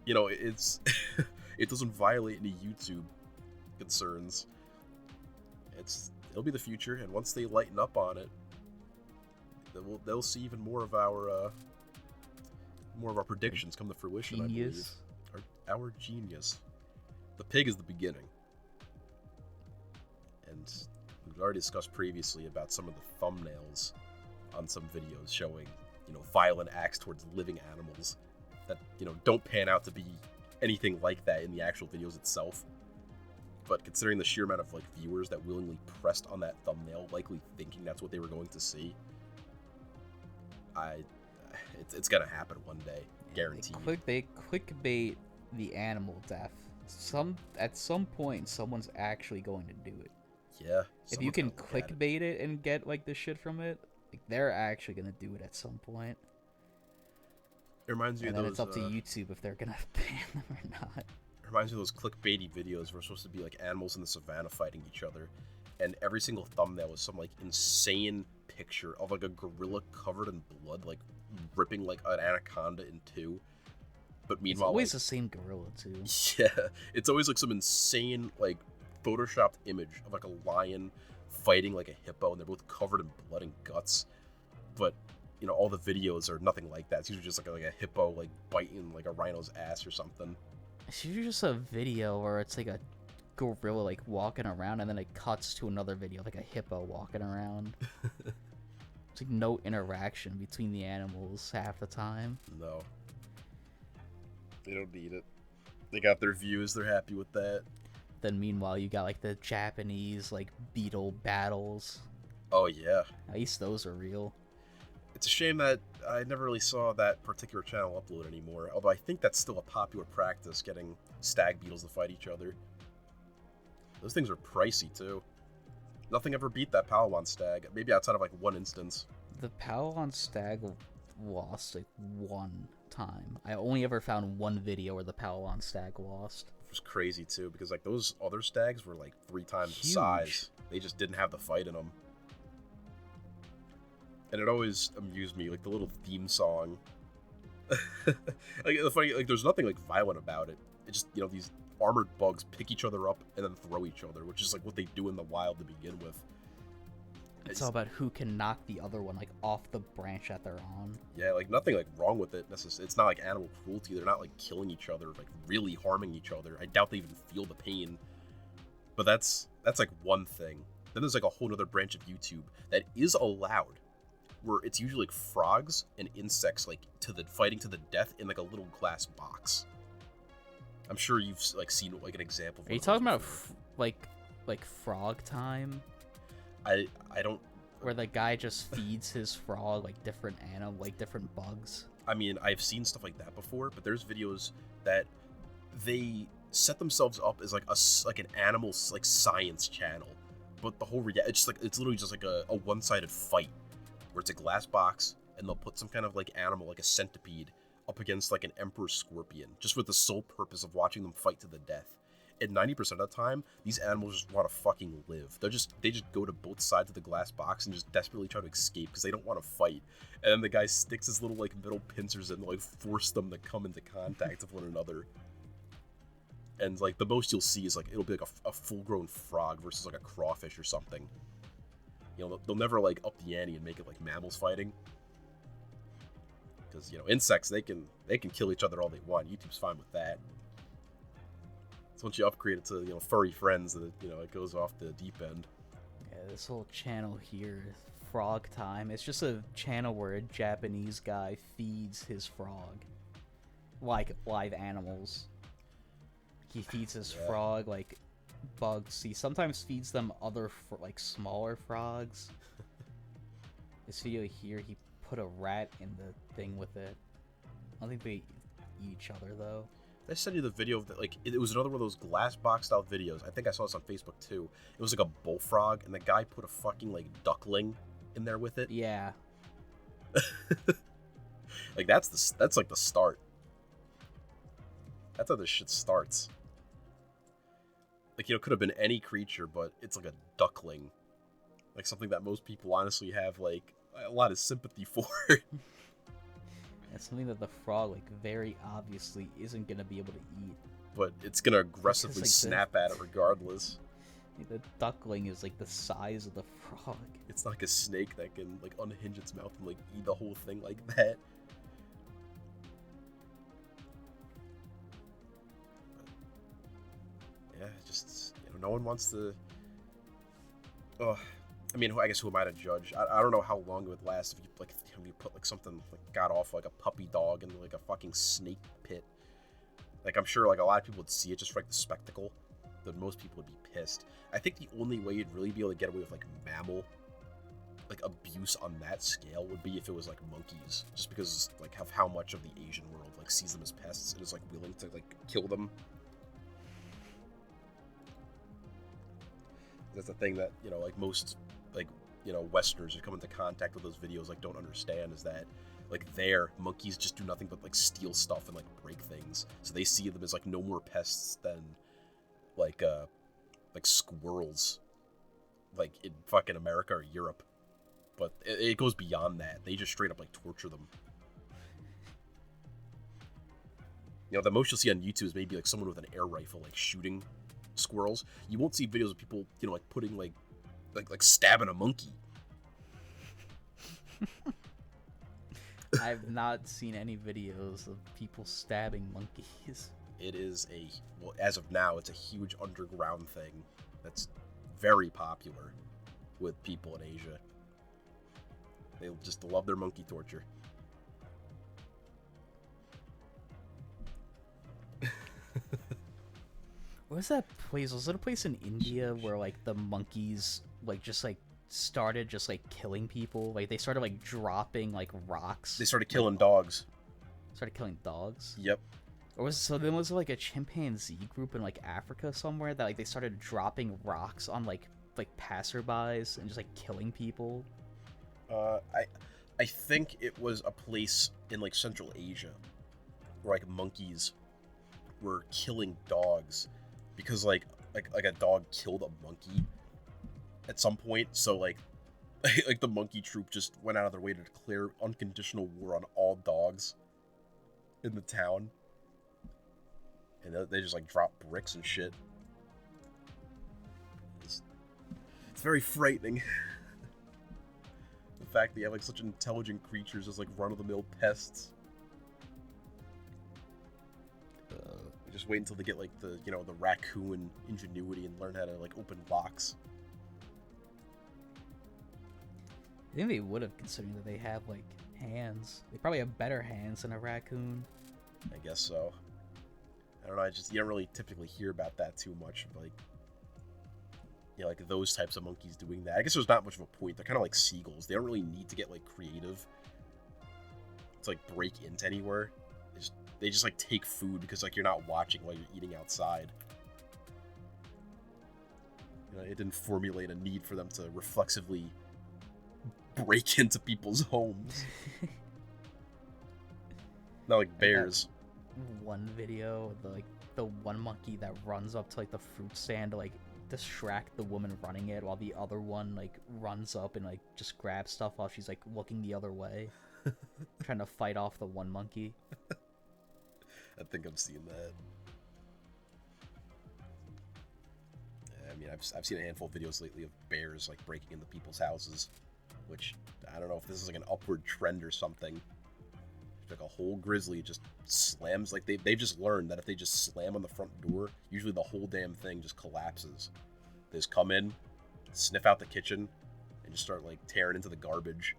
you know. It's it doesn't violate any YouTube concerns. It'll be the future, and once they lighten up on it, they'll see even more of our predictions come to fruition. Genius. I believe our genius. The pig is the beginning, and we've already discussed previously about some of the thumbnails on some videos showing, you know, violent acts towards living animals that, you know, don't pan out to be anything like that in the actual videos itself. But considering the sheer amount of like viewers that willingly pressed on that thumbnail, likely thinking that's what they were going to see, I, it's gonna happen one day, guaranteed. They clickbait the animal death. At some point, someone's actually going to do it. Yeah. If you can clickbait it and get like the shit from it, like they're actually gonna do it at some point. It reminds me and of then those. It's up to YouTube if they're gonna ban them or not. It reminds me of those clickbaity videos where it's supposed to be like animals in the savannah fighting each other, and every single thumbnail was some like insane picture of like a gorilla covered in blood, like ripping like an anaconda in two. But meanwhile, it's always like, the same gorilla too. Yeah, it's always like some insane like photoshopped image of like a lion fighting like a hippo, and they're both covered in blood and guts. But you know, all the videos are nothing like that. It's usually just like a hippo like biting like a rhino's ass or something. It's usually just a video where it's like a gorilla like walking around, and then it cuts to another video like a hippo walking around. It's like no interaction between the animals half the time. No, they don't need it. They got their views. They're happy with that. Then meanwhile, you got like the Japanese like beetle battles. Oh yeah. At least those are real. It's a shame that I never really saw that particular channel upload anymore. Although I think that's still a popular practice, getting stag beetles to fight each other. Those things are pricey too. Nothing ever beat that Palawan stag. Maybe outside of like one instance. The Palawan stag lost like one time. I only ever found one video where the Palawan stag lost. It was crazy too, because like those other stags were like 3 times the Huge. size. They just didn't have the fight in them. And it always amused me, like the little theme song. Like the funny, like there's nothing like violent about it. It just, you know, these armored bugs pick each other up and then throw each other, which is like what they do in the wild to begin with. It's all about who can knock the other one like off the branch that they're on. Yeah, like nothing like wrong with it necessarily. It's not like animal cruelty. They're not like killing each other, like really harming each other. I doubt they even feel the pain. But that's like one thing. Then there's like a whole other branch of YouTube that is allowed, where it's usually like frogs and insects like fighting to the death in like a little glass box. I'm sure you've like seen like an example. Are you talking about like Frog Time? I don't. Where the guy just feeds his frog like different different bugs. I mean, I've seen stuff like that before, but there's videos that they set themselves up as like an animal like science channel, but the whole it's literally just like a one-sided fight where it's a glass box and they'll put some kind of like animal like a centipede up against like an emperor scorpion, just with the sole purpose of watching them fight to the death. And 90% of the time, these animals just want to fucking live. They just go to both sides of the glass box and just desperately try to escape because they don't want to fight. And then the guy sticks his little like metal pincers in to like force them to come into contact with one another. And like the most you'll see is like it'll be like a full-grown frog versus like a crawfish or something. You know, they'll never like up the ante and make it like mammals fighting. Because, you know, insects, they can kill each other all they want. YouTube's fine with that. So once you upgrade it to, you know, furry friends, that, you know, it goes off the deep end. Yeah, this whole channel here, Frog Time, it's just a channel where a Japanese guy feeds his frog. Like live animals. He feeds his frog like bugs. He sometimes feeds them other like smaller frogs. This video here, he put a rat in the thing with it. I don't think they eat each other though. I sent you the video of that. Like it was another one of those glass box style videos. I think I saw this on Facebook too. It was like a bullfrog, and the guy put a fucking like duckling in there with it. Yeah. Like that's like the start. That's how this shit starts. Like, you know, it could have been any creature, but it's like a duckling. Like something that most people honestly have like a lot of sympathy for. It's something that the frog, like, very obviously isn't gonna be able to eat. But it's gonna aggressively snap at it regardless. The duckling is like the size of the frog. It's not like a snake that can like unhinge its mouth and like eat the whole thing like that. But, yeah, just, you know, no one wants to. Oh, I mean, I guess who am I to judge? I don't know how long it would last if you like you put like something like got off like a puppy dog into like a fucking snake pit. Like I'm sure like a lot of people would see it just for like the spectacle, but most people would be pissed. I think the only way you'd really be able to get away with like mammal like abuse on that scale would be if it was like monkeys, just because like of how much of the Asian world like sees them as pests and is like willing to like kill them. That's the thing that, you know, like most like, you know, Westerners who come into contact with those videos like don't understand, is that like there, monkeys just do nothing but like steal stuff and like break things, so they see them as like no more pests than like squirrels, like in fucking America or Europe. But it goes beyond that. They just straight up like torture them. You know, the most you'll see on YouTube is maybe like someone with an air rifle like shooting squirrels. You won't see videos of people, you know, like putting like stabbing a monkey. I've not seen any videos of people stabbing monkeys. It is well, as of now, it's a huge underground thing that's very popular with people in Asia. They just love their monkey torture. What was that place? Was it a place in India where like the monkeys like just like started just like killing people? Like they started like dropping like rocks. They started killing dogs. Started killing dogs? Yep. Or was it like a chimpanzee group in like Africa somewhere that like they started dropping rocks on like passerbys and just like killing people? I think it was a place in like Central Asia where like monkeys were killing dogs because like a dog killed a monkey at some point, so like like the monkey troop just went out of their way to declare unconditional war on all dogs in the town, and they just like drop bricks and shit. It's very frightening. The fact that you have like such intelligent creatures as like run-of-the-mill pests. Just wait until they get like the, you know, the raccoon ingenuity and learn how to like open locks. I think they would have, considering that they have like hands. They probably have better hands than a raccoon. I guess so. I don't know. You don't really typically hear about that too much. Like, you know, like those types of monkeys doing that. I guess there's not much of a point. They're kind of like seagulls. They don't really need to get like creative to like break into anywhere. They just like take food because like you're not watching while you're eating outside. You know, it didn't formulate a need for them to reflexively break into people's homes. Not like bears. One video, the one monkey that runs up to like the fruit stand to like distract the woman running it, while the other one like runs up and like just grabs stuff while she's like looking the other way, trying to fight off the one monkey. I think I've seen that. I mean, I've seen a handful of videos lately of bears like breaking into people's houses, which I don't know if this is like an upward trend or something. Like a whole grizzly just slams, like they've just learned that if they just slam on the front door, usually the whole damn thing just collapses. They just come in, sniff out the kitchen, and just start like tearing into the garbage.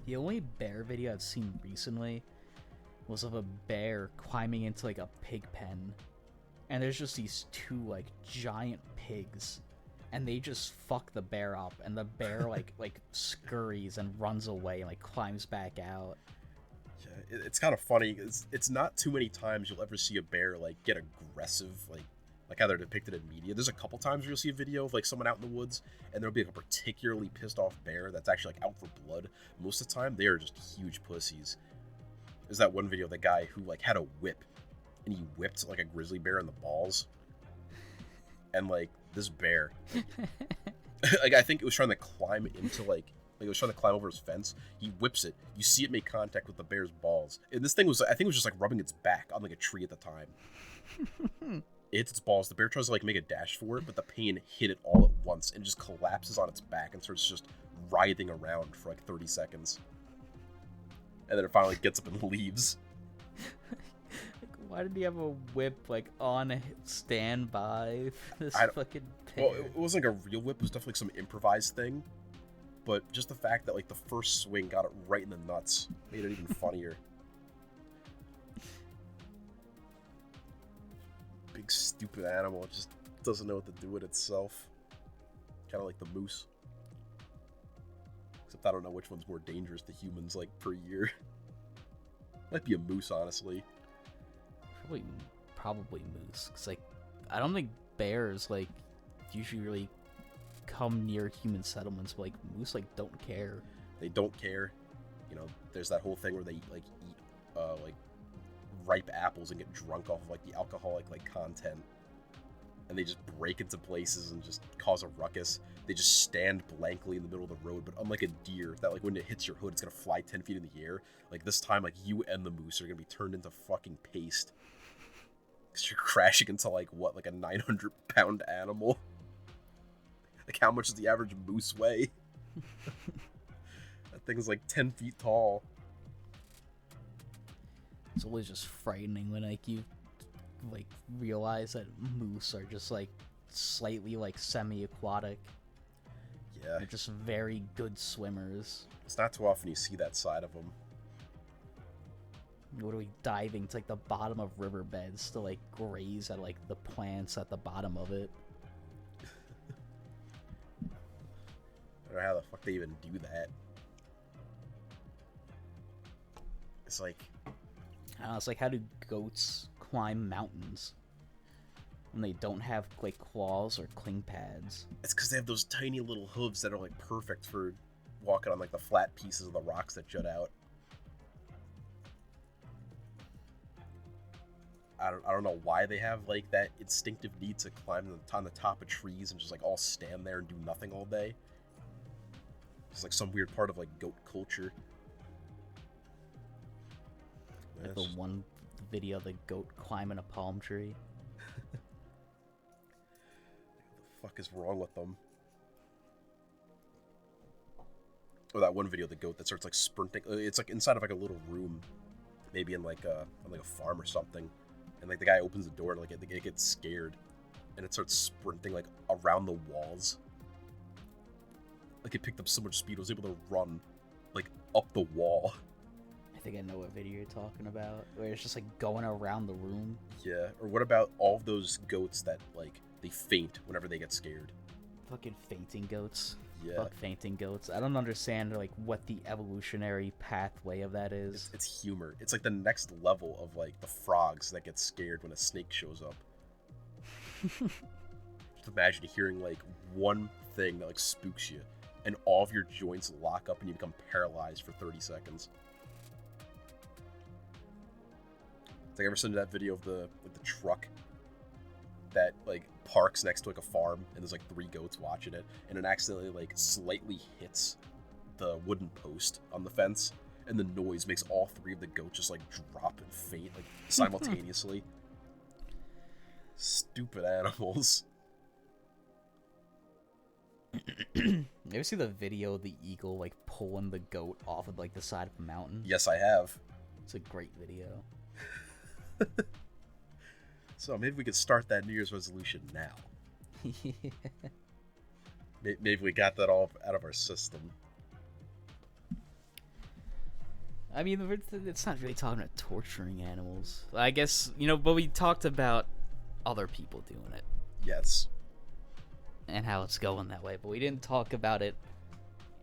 The only bear video I've seen recently was of a bear climbing into like a pig pen, and there's just these two like giant pigs, and they just fuck the bear up, and the bear like scurries and runs away and like climbs back out. Yeah, it's kind of funny. It's not too many times you'll ever see a bear like get aggressive, like how they're depicted in media. There's a couple times where you'll see a video of like someone out in the woods, and there'll be like a particularly pissed off bear that's actually like out for blood. Most of the time, they are just huge pussies. There's that one video of the guy who like had a whip, and he whipped like a grizzly bear in the balls, and like this bear, like I think it was trying to climb into like it was trying to climb over his fence. He whips it. You see it make contact with the bear's balls, and this thing was, I think it was just like rubbing its back on like a tree at the time. It hits its balls. The bear tries to like make a dash for it, but the pain hit it all at once and just collapses on its back and starts just writhing around for like 30 seconds. And then it finally gets up and leaves. Like, why did he have a whip like on standby for this fucking bear? Well, it wasn't like a real whip. It was definitely some improvised thing. But just the fact that like the first swing got it right in the nuts made it even funnier. Big stupid animal, it just doesn't know what to do with itself. Kind of like the moose. except I don't know which one's more dangerous to humans, like, per year. Might be a moose, honestly. Probably moose. Cause like, I don't think bears like usually really come near human settlements, but like moose like don't care. They don't care. You know, there's that whole thing where they like eat like ripe apples and get drunk off of like the alcoholic like content, and they just break into places and just cause a ruckus. They just stand blankly in the middle of the road, but unlike a deer that like when it hits your hood it's gonna fly 10 feet in the air, like this time like you and the moose are gonna be turned into fucking paste, because you're crashing into like what, like a 900-pound animal. Like how much does the average moose weigh? That thing's like 10 feet tall. It's always just frightening when like you like realize that moose are just like slightly like semi-aquatic. Yeah. They're just very good swimmers. It's not too often you see that side of them. What are we diving to like the bottom of riverbeds to like graze at like the plants at the bottom of it? I don't know how the fuck they even do that. It's like, I don't know, it's like, how do goats climb mountains when they don't have like claws or cling pads? it's because they have those tiny little hooves that are like perfect for walking on like the flat pieces of the rocks that jut out. I don't know why they have like that instinctive need to climb on the top of trees and just like all stand there and do nothing all day. It's like some weird part of like goat culture. Like the one video of the goat climbing a palm tree. What the fuck is wrong with them? Or that one video of the goat that starts like sprinting. It's like inside of like a little room, maybe in like a farm or something, and like the guy opens the door and like it gets scared, and it starts sprinting like around the walls. Like it picked up so much speed, it was able to run like up the wall. I think I know what video you're talking about, where it's just like going around the room. Yeah, or what about all of those goats that like they faint whenever they get scared? Fucking fainting goats. Yeah. Fuck fainting goats. I don't understand like what the evolutionary pathway of that is. It's humor. It's like the next level of like the frogs that get scared when a snake shows up. Just imagine hearing like one thing that like spooks you, and all of your joints lock up and you become paralyzed for 30 seconds. It's like, ever seen that video of the truck that like parks next to like a farm and there's like 3 goats watching it, and it accidentally like slightly hits the wooden post on the fence, and the noise makes all 3 of the goats just like drop and faint like simultaneously. Stupid animals. You ever see the video of the eagle like pulling the goat off of like the side of a mountain? Yes, I have. It's a great video. So maybe we could start that New Year's resolution now. Maybe we got that all out of our system. I mean, it's not really talking about torturing animals. I guess, you know, but we talked about other people doing it. Yes. And how it's going that way, but we didn't talk about it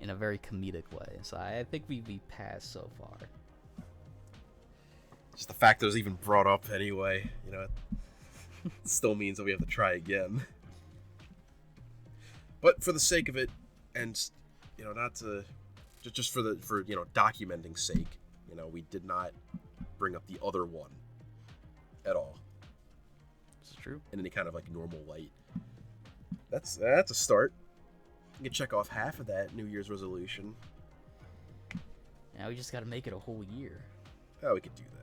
in a very comedic way. So I think we passed so far. Just the fact that it was even brought up anyway, you know, it still means that we have to try again. But for the sake of it, and you know, not to just for you know, documenting sake, you know, we did not bring up the other one at all. It's true. In any kind of like normal light. That's a start. You can check off half of that New Year's resolution. Now we just got to make it a whole year. Oh, we could do that.